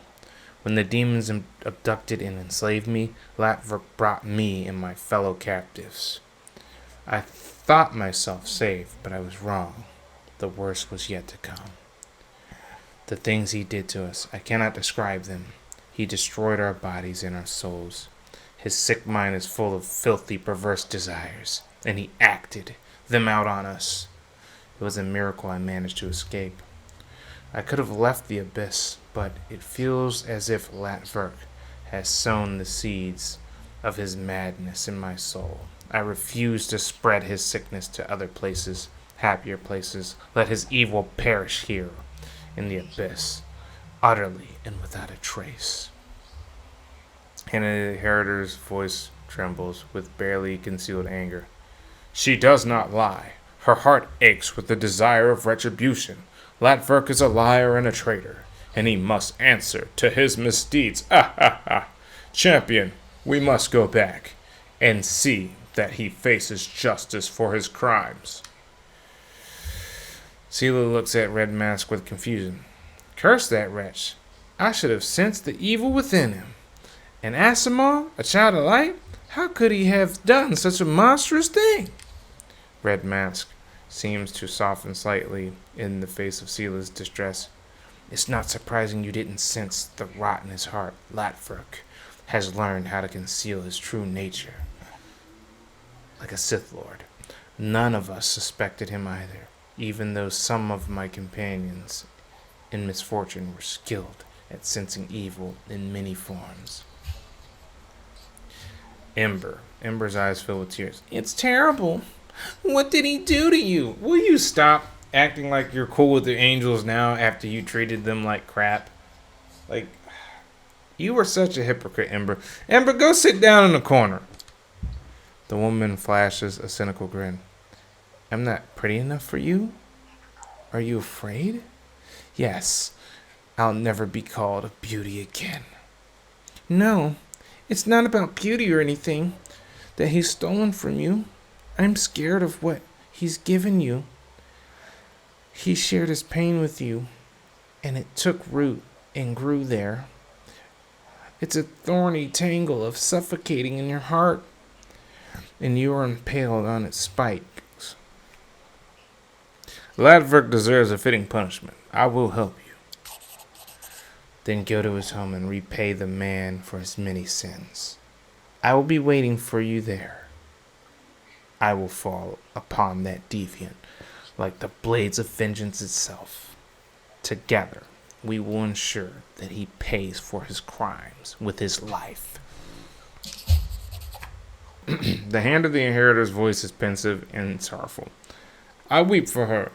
When the demons abducted and enslaved me, Latverk brought me and my fellow captives. I thought myself safe, but I was wrong. The worst was yet to come. The things he did to us, I cannot describe them. He destroyed our bodies and our souls. His sick mind is full of filthy, perverse desires, and he acted them out on us. It was a miracle I managed to escape. I could have left the abyss, but it feels as if Latverk has sown the seeds of his madness in my soul. I refuse to spread his sickness to other places, happier places. Let his evil perish here in the abyss, utterly and without a trace. And the inheritor's voice trembles with barely concealed anger. She does not lie. Her heart aches with the desire of retribution. Latverk is a liar and a traitor, and he must answer to his misdeeds. Ah, ha, ha. Champion, we must go back and see that he faces justice for his crimes. Sela looks at Red Mask with confusion. Curse that wretch. I should have sensed the evil within him. And Asimov, a child of light? How could he have done such a monstrous thing? Red Mask seems to soften slightly in the face of Sela's distress. It's not surprising you didn't sense the rot in his heart. Latverk has learned how to conceal his true nature. Like a Sith Lord. None of us suspected him either, even though some of my companions in misfortune were skilled at sensing evil in many forms. Ember's eyes fill with tears. It's terrible. What did he do to you? Will you stop acting like you're cool with the angels now after you treated them like crap? Like, you were such a hypocrite, Ember. Ember, go sit down in the corner. The woman flashes a cynical grin. I'm not pretty enough for you? Are you afraid? Yes, I'll never be called a beauty again. No, it's not about beauty or anything that he's stolen from you. I'm scared of what he's given you. He shared his pain with you, and it took root and grew there. It's a thorny tangle of suffocating in your heart, and you are impaled on its spikes. Latverk deserves a fitting punishment. I will help you. Then go to his home and repay the man for his many sins. I will be waiting for you there. I will fall upon that deviant like the blades of vengeance itself. Together, we will ensure that he pays for his crimes with his life. The hand of the inheritor's voice is pensive and sorrowful. I weep for her.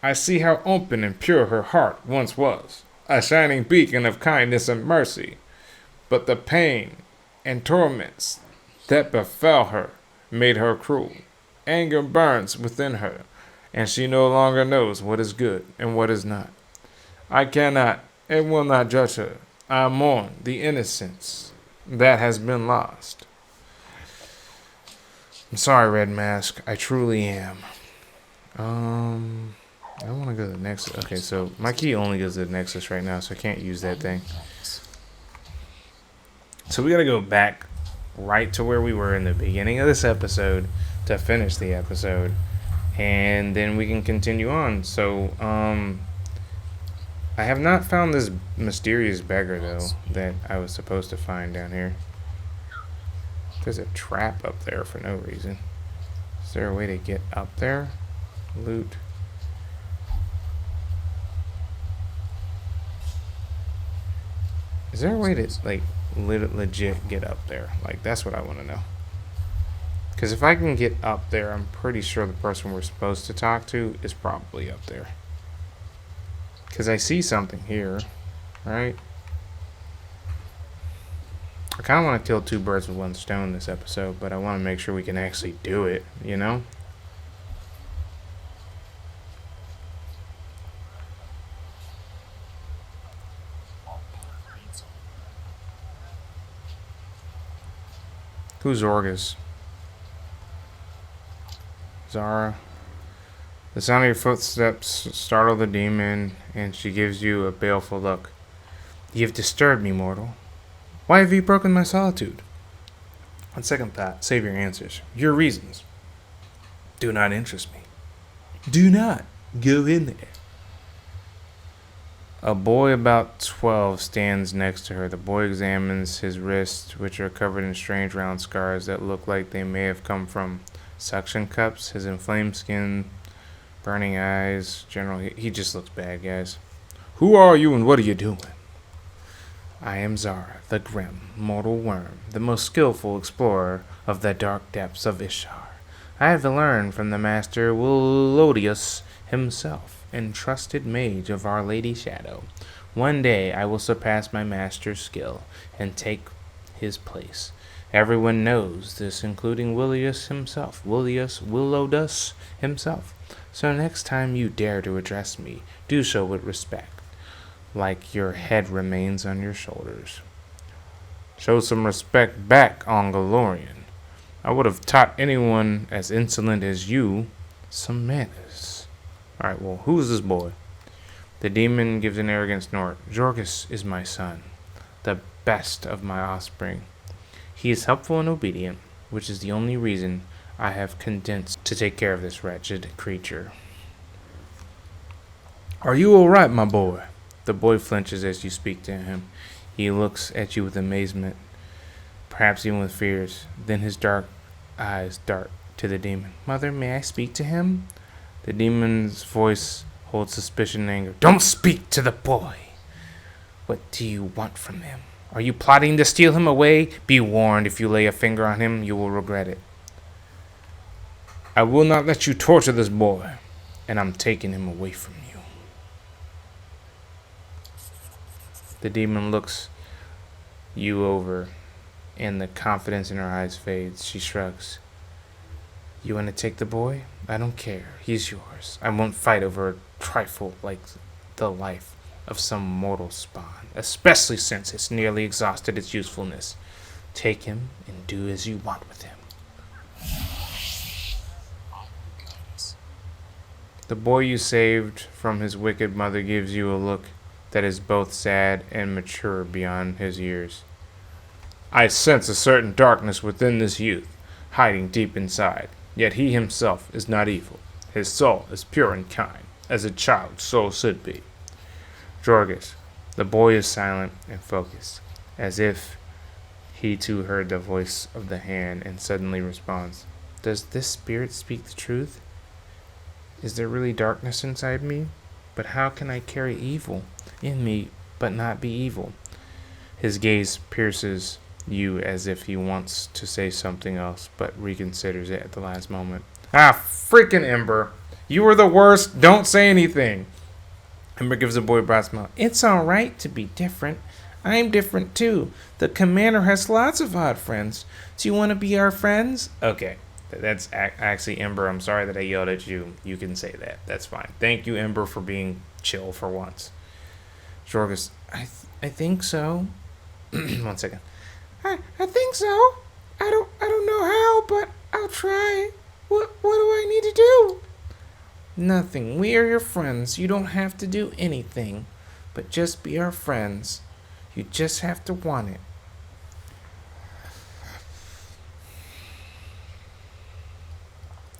I see how open and pure her heart once was, a shining beacon of kindness and mercy. But the pain and torments that befell her made her cruel. Anger burns within her, and she no longer knows what is good and what is not. I cannot and will not judge her. I mourn the innocence that has been lost. I'm sorry, Red Mask. I truly am. I want to go to the Nexus. Okay, so my key only goes to the Nexus right now, so I can't use that thing. So we gotta go back right to where we were in the beginning of this episode to finish the episode, and then we can continue on. So, I have not found this mysterious beggar, though, that I was supposed to find down here. There's a trap up there for no reason. Is there a way to get up there? Loot. Is there a way to, like, legit get up there? Like, that's what I want to know. Because if I can get up there, I'm pretty sure the person we're supposed to talk to is probably up there. Because I see something here, right? I kind of want to kill two birds with one stone this episode, but I want to make sure we can actually do it, you know? Who's Orgus? Zara. The sound of your footsteps startle the demon, and she gives you a baleful look. You have disturbed me, mortal. Why have you broken my solitude? On second thought, save your answers. Your reasons do not interest me. Do not go in there. A boy about 12 stands next to her. The boy examines his wrists, which are covered in strange round scars that look like they may have come from suction cups. His inflamed skin, burning eyes, he just looks bad, guys. Who are you and what are you doing? I am Zara, the grim, mortal worm, the most skillful explorer of the dark depths of Ishar. I have learned from the master Willodius himself, and trusted mage of Our Lady Shadow. One day I will surpass my master's skill and take his place, Everyone knows this, including Willowdus himself. So next time you dare to address me, do so with respect, like your head remains on your shoulders. Show some respect back on Galorian. I would have taught anyone as insolent as you some manners. Alright, well, who's this boy? The demon gives an arrogant snort. Jorgus is my son, the best of my offspring. He is helpful and obedient, which is the only reason I have condensed to take care of this wretched creature. Are you all right, my boy? The boy flinches as you speak to him. He looks at you with amazement, perhaps even with fears. Then his dark eyes dart to the demon. Mother, may I speak to him? The demon's voice holds suspicion and anger. Don't speak to the boy! What do you want from him? Are you plotting to steal him away? Be warned, if you lay a finger on him, you will regret it. I will not let you torture this boy, and I'm taking him away from you. The demon looks you over, and the confidence in her eyes fades. She shrugs. You want to take the boy? I don't care. He's yours. I won't fight over a trifle like the life of some mortal spawn, especially since it's nearly exhausted its usefulness. Take him and do as you want with him. The boy you saved from his wicked mother gives you a look that is both sad and mature beyond his years. I sense a certain darkness within this youth, hiding deep inside, yet he himself is not evil. His soul is pure and kind, as a child's soul should be. Jorgus, the boy is silent and focused, as if he too heard the voice of the hand, and suddenly responds, Does this spirit speak the truth? Is there really darkness inside me? But how can I carry evil in me but not be evil? His gaze pierces you as if he wants to say something else, but reconsiders it at the last moment. Ah, freaking Ember! You were the worst! Don't say anything! Ember gives the boy a broad smile. It's alright to be different. I'm different too. The commander has lots of odd friends. Do you want to be our friends? Okay. That's actually Ember. I'm sorry that I yelled at you. You can say that. That's fine. Thank you, Ember, for being chill for once. Jorgus, I think so. 1 second. I think so. I don't know how, but I'll try. What do I need to do? Nothing. We are your friends. You don't have to do anything, but just be our friends. You just have to want it.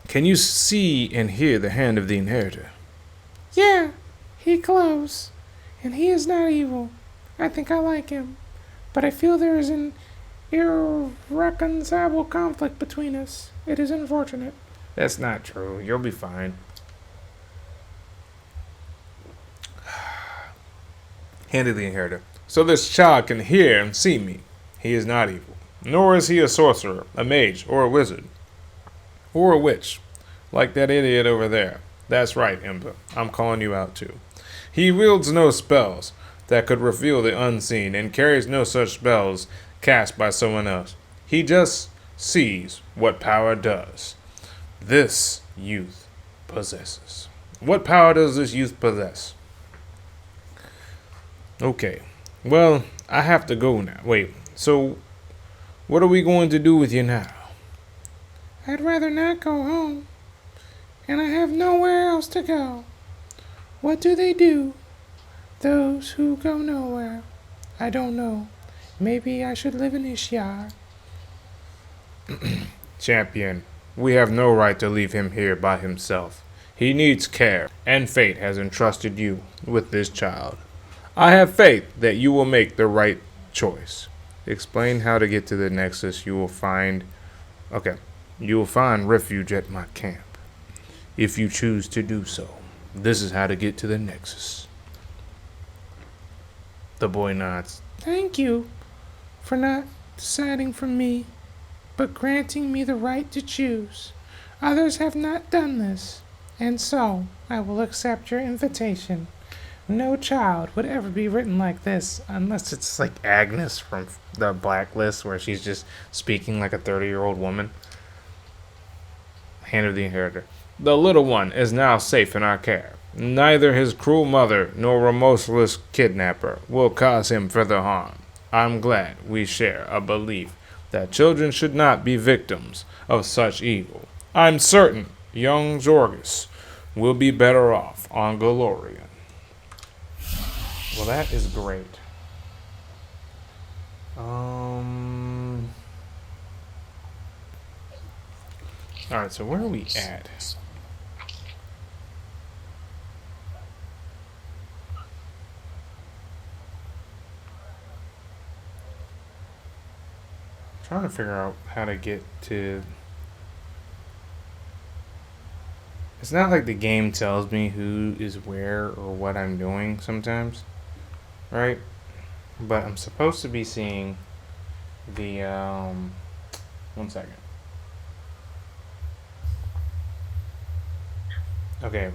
Can you see and hear the hand of the inheritor? Yeah, he glows, and he is not evil. I think I like him, but I feel there is an irreconcilable conflict between us. It is unfortunate. That's not true. You'll be fine. Hand of the inheritor. So this child can hear and see me. He is not evil, nor is he a sorcerer, a mage, or a wizard, or a witch, like that idiot over there. That's right, Ember. I'm calling you out too. He wields no spells that could reveal the unseen, and carries no such spells cast by someone else. He just sees what power does. This youth possesses. What power does this youth possess? Okay. Well, I have to go now. Wait, so what are we going to do with you now? I'd rather not go home, and I have nowhere else to go. What do they do? Those who go nowhere. I don't know. Maybe I should live in Ishyar. Champion, we have no right to leave him here by himself. He needs care, and fate has entrusted you with this child. I have faith that you will make the right choice. Explain how to get to the Nexus. You will find refuge at my camp, if you choose to do so. This is how to get to the Nexus. The boy nods. Thank you for not deciding for me, but granting me the right to choose. Others have not done this, and so I will accept your invitation. No child would ever be written like this unless it's like Agnes from the Blacklist, where she's just speaking like a 30-year-old woman. Hand of the Inheritor. The little one is now safe in our care. Neither his cruel mother nor remorseless kidnapper will cause him further harm. I'm glad we share a belief that children should not be victims of such evil. I'm certain young Jorgus will be better off on Galorian. Well, that is great. Alright, so where are we at? Trying to figure out how to get to. It's not like the game tells me who is where or what I'm doing sometimes, right? But I'm supposed to be seeing the 1 second. Okay.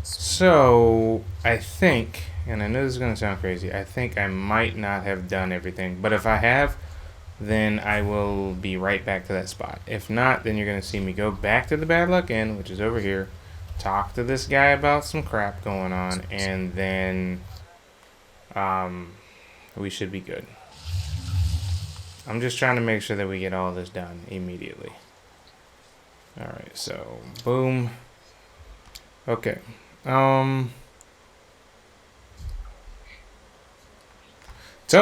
So I think, and I know this is gonna sound crazy, I think I might not have done everything, but if I have, then I will be right back to that spot. If not, then you're going to see me go back to the Bad Luck Inn, which is over here, talk to this guy about some crap going on, and then we should be good. I'm just trying to make sure that we get all this done immediately. Alright, so, boom. Okay. Tell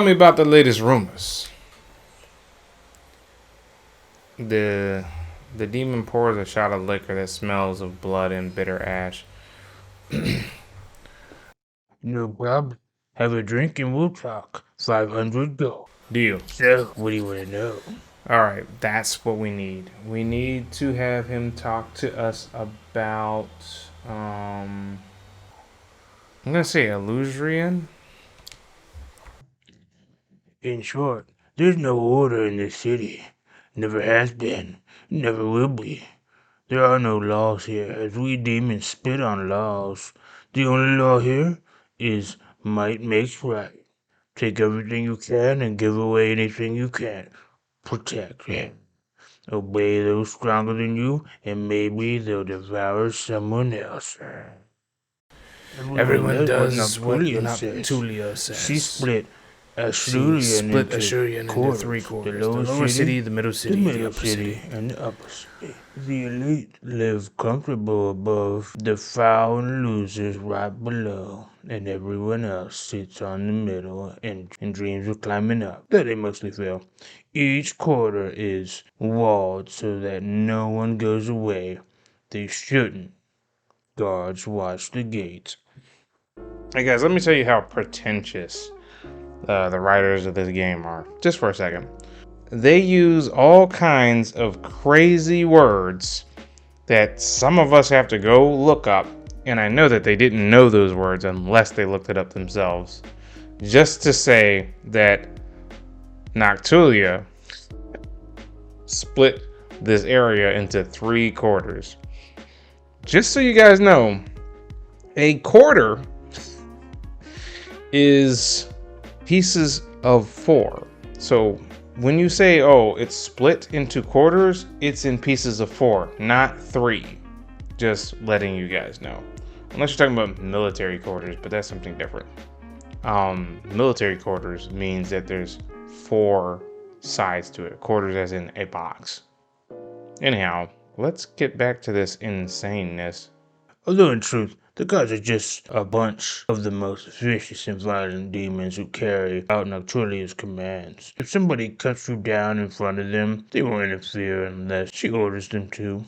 me about the latest rumors. The demon pours a shot of liquor that smells of blood and bitter ash. No problem. Have a drink and we'll talk. 500 gold. Deal. So, what do you want to know? Alright, that's what we need. We need to have him talk to us about I'm gonna say Illusion. In short, there's no order in this city. Never has been. Never will be. There are no laws here, as we demons spit on laws. The only law here is might makes right. Take everything you can and give away anything you can't. Protect it. Obey those stronger than you, and maybe they'll devour someone else. Everyone does what says. Noctulia says. She split She Ashurian split into Ashurian into three quarters. The lower city, the middle city, the upper city. and the upper city. The elite live comfortable above, the foul and losers right below, and everyone else sits on the middle and dreams of climbing up. Though they mostly fail. Each quarter is walled so that no one goes away. They shouldn't. Guards watch the gates. Hey guys, let me tell you how pretentious the writers of this game are. Just for a second. They use all kinds of crazy words that some of us have to go look up, and I know that they didn't know those words unless they looked it up themselves, just to say that Noctulia split this area into three quarters. Just so you guys know, a quarter is pieces of four. So when you say, oh, it's split into quarters, it's in pieces of four, not three. Just letting you guys know. Unless you're talking about military quarters, but that's something different. Military quarters means that there's four sides to it. Quarters as in a box. Anyhow, let's get back to this insaneness. Although in truth, the gods are just a bunch of the most vicious and violent demons who carry out Noctulia's commands. If somebody cuts you down in front of them, they won't interfere unless she orders them to.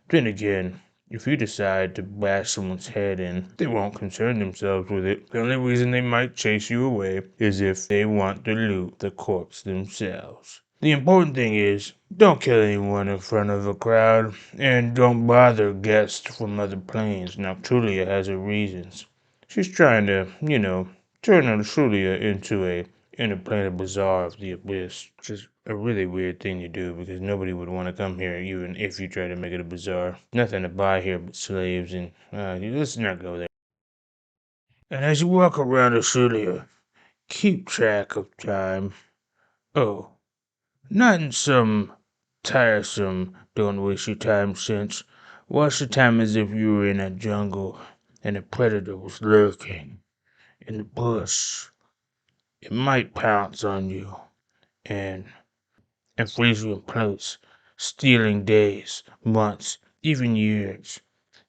Then again, if you decide to bash someone's head in, they won't concern themselves with it. The only reason they might chase you away is if they want to loot the corpse themselves. The important thing is, don't kill anyone in front of a crowd, and don't bother guests from other planes. Noctulia has her reasons. She's trying to, turn Noctulia into a interplanar bazaar of the abyss, which is a really weird thing to do because nobody would want to come here even if you try to make it a bazaar. Nothing to buy here but slaves, and let's not go there. And as you walk around the city, keep track of time. Oh, not in some tiresome, don't waste your time sense. Watch the time as if you were in a jungle and a predator was lurking in the bush. It might pounce on you and freeze you in place, stealing days, months, even years.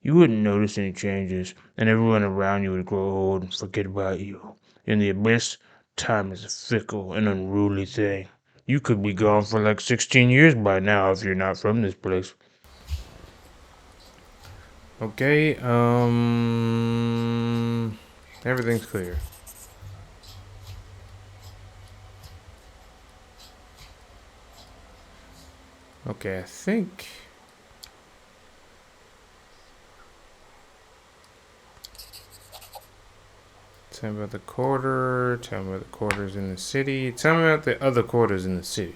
You wouldn't notice any changes, and everyone around you would grow old and forget about you. In the abyss, time is a fickle and unruly thing. You could be gone for like 16 years by now if you're not from this place. Okay, everything's clear. Okay, I think. Tell me about the quarter. Tell me about the quarters in the city. Tell me about the other quarters in the city.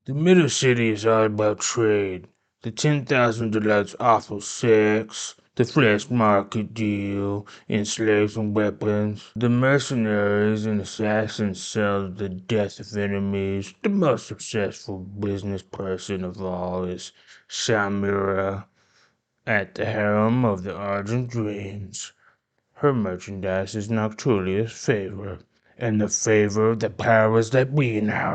The middle city is all about trade. The 10,000 delights awful sex, the flesh market deal in slaves and weapons. The mercenaries and assassins sell the death of enemies. The most successful business person of all is Samira at the helm of the Argent Dreams. Her merchandise is Noctulia's favor, and the favor of the powers that be now.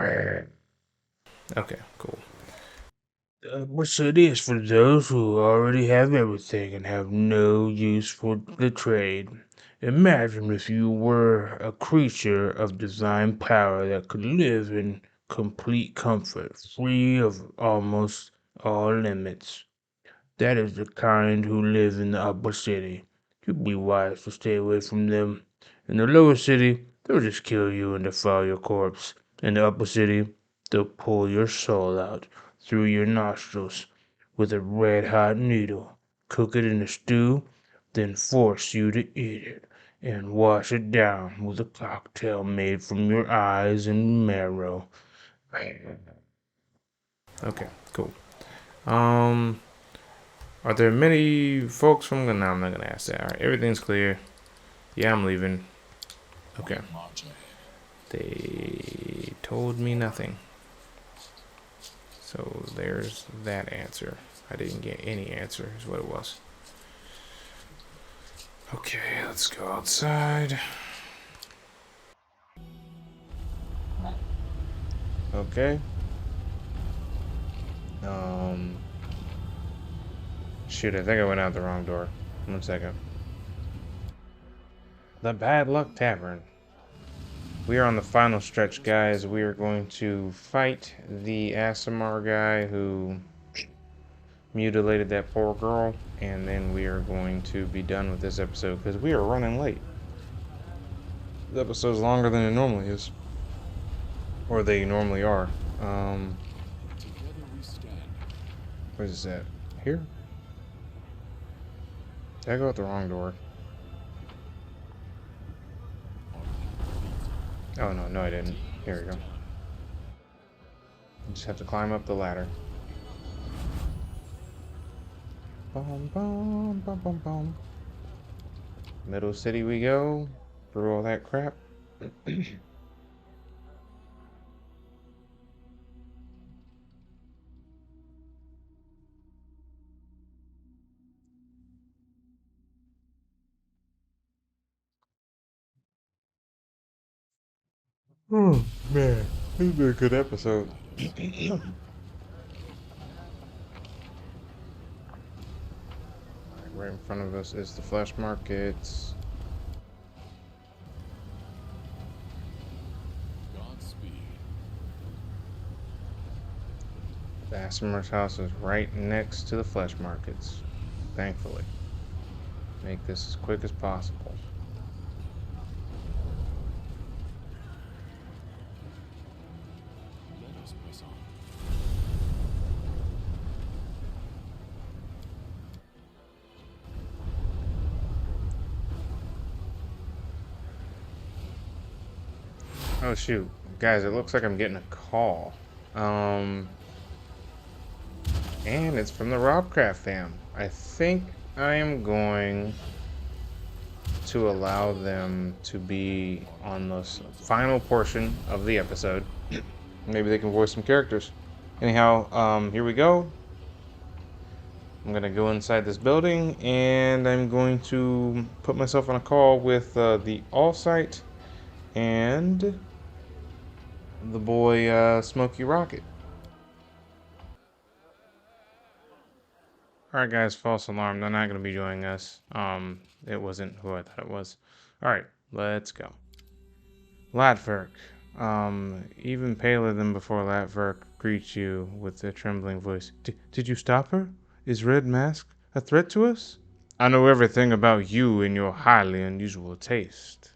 Okay, cool. The city is for those who already have everything and have no use for the trade. Imagine if you were a creature of divine power that could live in complete comfort, free of almost all limits. That is the kind who live in the upper city. You'd be wise to stay away from them. In the lower city, they'll just kill you and defile your corpse. In the upper city, they'll pull your soul out through your nostrils with a red-hot needle, cook it in a stew, then force you to eat it, and wash it down with a cocktail made from your eyes and marrow. Okay, cool. Um, are there many folks from the? No, I'm not gonna ask that. All right, everything's clear. Yeah, I'm leaving. Okay. March ahead. They told me nothing. So there's that answer. I didn't get any answer, is what it was. Okay, let's go outside. Okay. Shoot, I think I went out the wrong door. 1 second. The Bad Luck Tavern. We are on the final stretch, guys. We are going to fight the Asimar guy who mutilated that poor girl, and then we are going to be done with this episode because we are running late. The episode's longer than it normally is, or they normally are. Together we stand. Where's this at? Here? Did I go out the wrong door? Oh no, I didn't. Here we go. I just have to climb up the ladder. Bum, bum, bum, bum, bum. Middle city we go. Through all that crap. Oh man, this has been a good episode. Right in front of us is the flesh markets. Godspeed. The Asimar's house is right next to the flesh markets. Thankfully. Make this as quick as possible. Let us press on. Oh shoot. Guys, it looks like I'm getting a call. And it's from the Robcraft fam. I think I am going to allow them to be on the final portion of the episode. Maybe they can voice some characters. Anyhow, here we go. I'm gonna go inside this building, and I'm going to put myself on a call with the All-Sight and the boy Smokey Rocket. Alright guys, false alarm. They're not gonna be joining us. It wasn't who I thought it was. Alright, let's go. Latverk. Even paler than before, Latverk greets you with a trembling voice. Did you stop her? Is Red Mask a threat to us? I know everything about you and your highly unusual taste.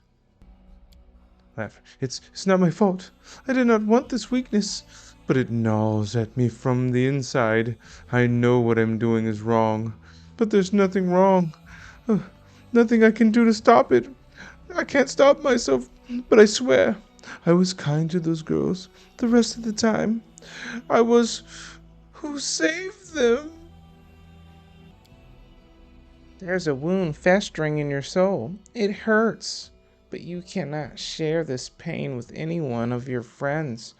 Latverk. It's not my fault. I did not want this weakness, but it gnaws at me from the inside. I know what I'm doing is wrong, but there's nothing wrong. Nothing I can do to stop it. I can't stop myself, but I swear, I was kind to those girls the rest of the time. I was who saved them. There's a wound festering in your soul. It hurts, but you cannot share this pain with any one of your friends,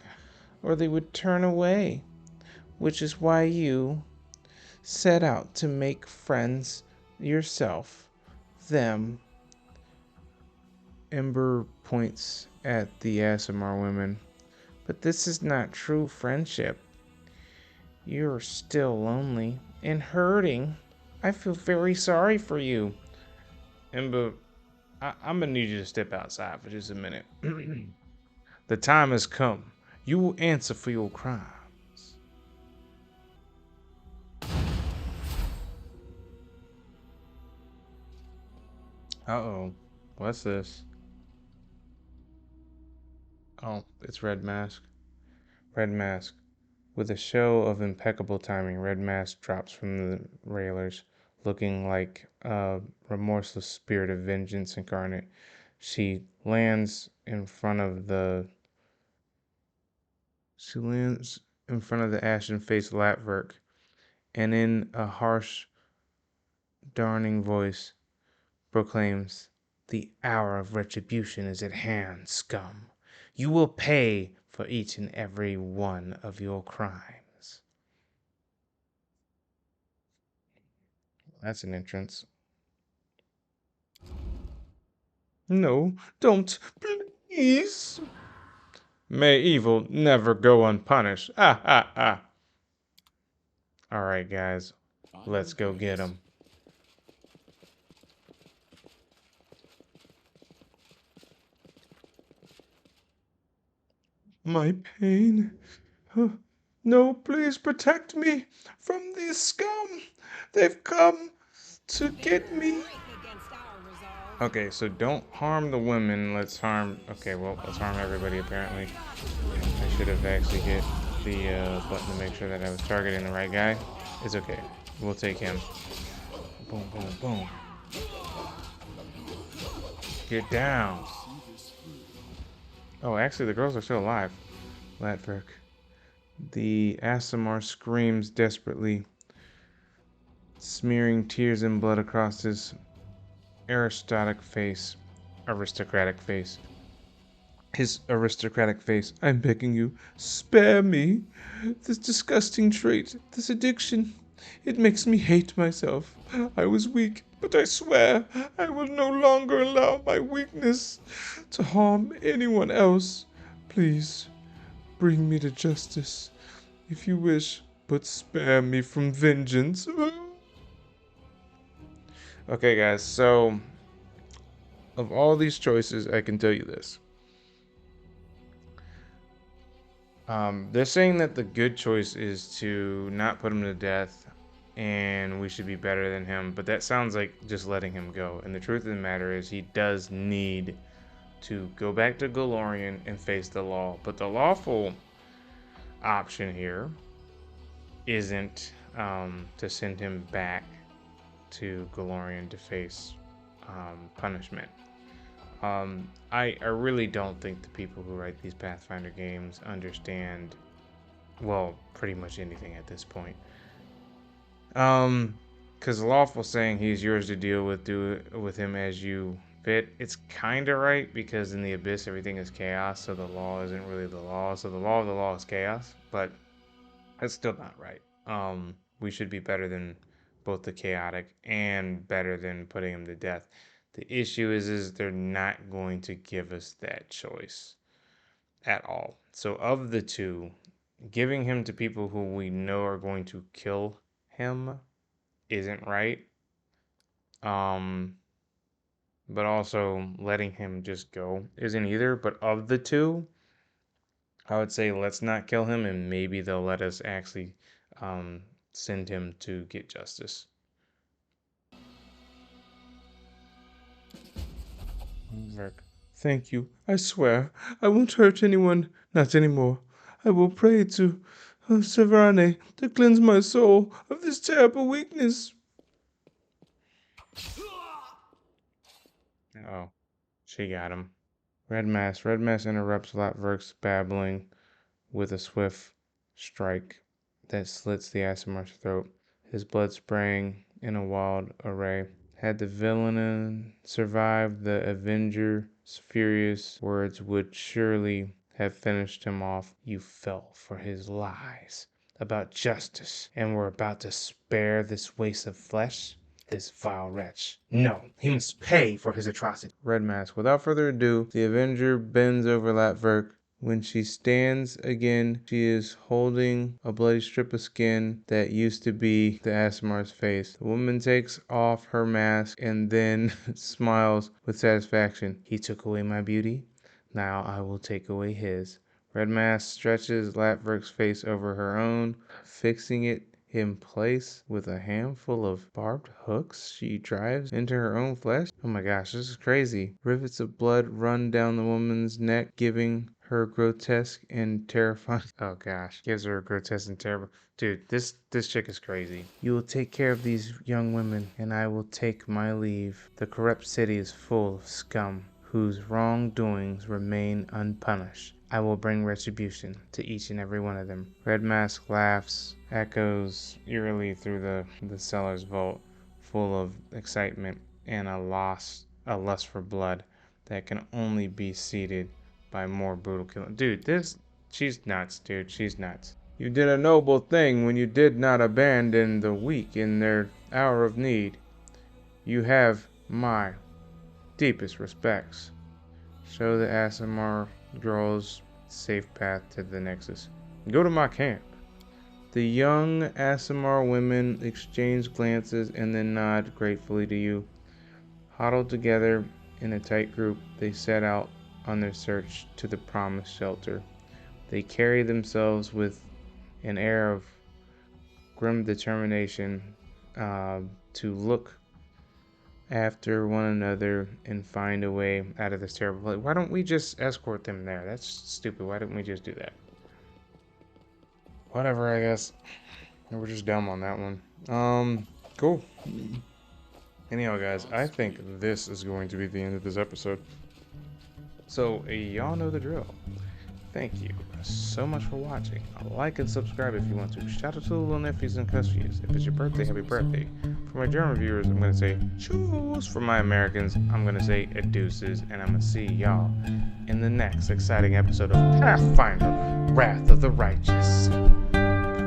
or they would turn away, which is why you set out to make friends yourself, them. Ember points at the ASMR women. But this is not true friendship. You're still lonely and hurting. I feel very sorry for you. Ember, I'm gonna need you to step outside for just a minute. The time has come. You will answer for your crimes. Uh-oh. What's this? Oh, it's Red Mask. Red Mask. With a show of impeccable timing, Red Mask drops from the railers, looking like a remorseless spirit of vengeance incarnate. She lands in front of the ashen-faced Latverk, and in a harsh, darning voice, proclaims, "The hour of retribution is at hand, scum. You will pay for each and every one of your crimes." That's an entrance. No, don't, please. May evil never go unpunished. Ah, ah, ah. All right, guys, let's go get him. My pain. No, please protect me from these scum. They've come to get me. Okay, so don't harm the women. Let's harm. Okay, well, let's harm everybody apparently. I should have actually hit the button to make sure that I was targeting the right guy. It's okay. We'll take him. Boom, boom, boom. Get down. Oh, actually, the girls are still alive. Latverk. The ASMR screams desperately, smearing tears and blood across his aristocratic face. His aristocratic face. I'm begging you, spare me. This disgusting trait, this addiction, it makes me hate myself. I was weak, but I swear I will no longer allow my weakness to harm anyone else. Please, bring me to justice, if you wish, but spare me from vengeance. Okay, guys, so of all these choices, I can tell you this. They're saying that the good choice is to not put him to death and we should be better than him, but that sounds like just letting him go. And the truth of the matter is he does need to go back to Golarion and face the law. But the lawful option here isn't to send him back to Golarion to face punishment. I really don't think the people who write these Pathfinder games understand, well, pretty much anything at this point. Because lawful saying he's yours to deal with, do with him as you fit. It's kind of right because in the Abyss everything is chaos, so the law isn't really the law. So the law of the law is chaos, but it's still not right. We should be better than both the chaotic and better than putting him to death. The issue is they're not going to give us that choice at all. So of the two, giving him to people who we know are going to kill him isn't right. But also letting him just go isn't either. But of the two, I would say let's not kill him, and maybe they'll let us actually send him to get justice. Verk. Thank you. I swear, I won't hurt anyone. Not anymore. I will pray to Severane to cleanse my soul of this terrible weakness. Oh, she got him. Red Mask interrupts Latverk's babbling with a swift strike that slits the Asimar's throat, his blood spraying in a wild array. Had the villain survived, the Avenger's furious words would surely have finished him off. You fell for his lies about justice, and were about to spare this waste of flesh? This vile wretch. No, he must pay for his atrocity. Red Mask. Without further ado, the Avenger bends over Latverk. When she stands again, she is holding a bloody strip of skin that used to be the Asimar's face. The woman takes off her mask and then smiles with satisfaction. He took away my beauty. Now I will take away his. Red Mask stretches Latverk's face over her own, fixing it in place with a handful of barbed hooks she drives into her own flesh. Oh my gosh, this is crazy. Rivets of blood run down the woman's neck, giving her grotesque and terrifying. Oh gosh, gives her a grotesque and terrible. Dude, this chick is crazy. You will take care of these young women, and I will take my leave. The corrupt city is full of scum, whose wrongdoings remain unpunished. I will bring retribution to each and every one of them. Red Mask laughs, echoes eerily through the cellar's vault, full of excitement and a lust for blood that can only be seated by more brutal killing. Dude, she's nuts, dude. She's nuts. You did a noble thing when you did not abandon the weak in their hour of need. You have my deepest respects. Show the Asimar girls safe path to the Nexus. Go to my camp. The young Asimar women exchange glances and then nod gratefully to you. Huddled together in a tight group, they set out on their search to the promised shelter. They carry themselves with an air of grim determination to look after one another and find a way out of this terrible place. Why don't we just escort them there? That's stupid. Why didn't we just do that? Whatever, I guess. We're just dumb on that one. Cool. Anyhow, guys, I think this is going to be the end of this episode. So, y'all know the drill. Thank you so much for watching. Like and subscribe if you want to. Shout out to the little nephews and cussies. If it's your birthday, happy birthday. For my German viewers, I'm going to say choose. For my Americans, I'm going to say deuces. And I'm going to see y'all in the next exciting episode of Pathfinder, Wrath of the Righteous.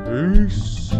Peace.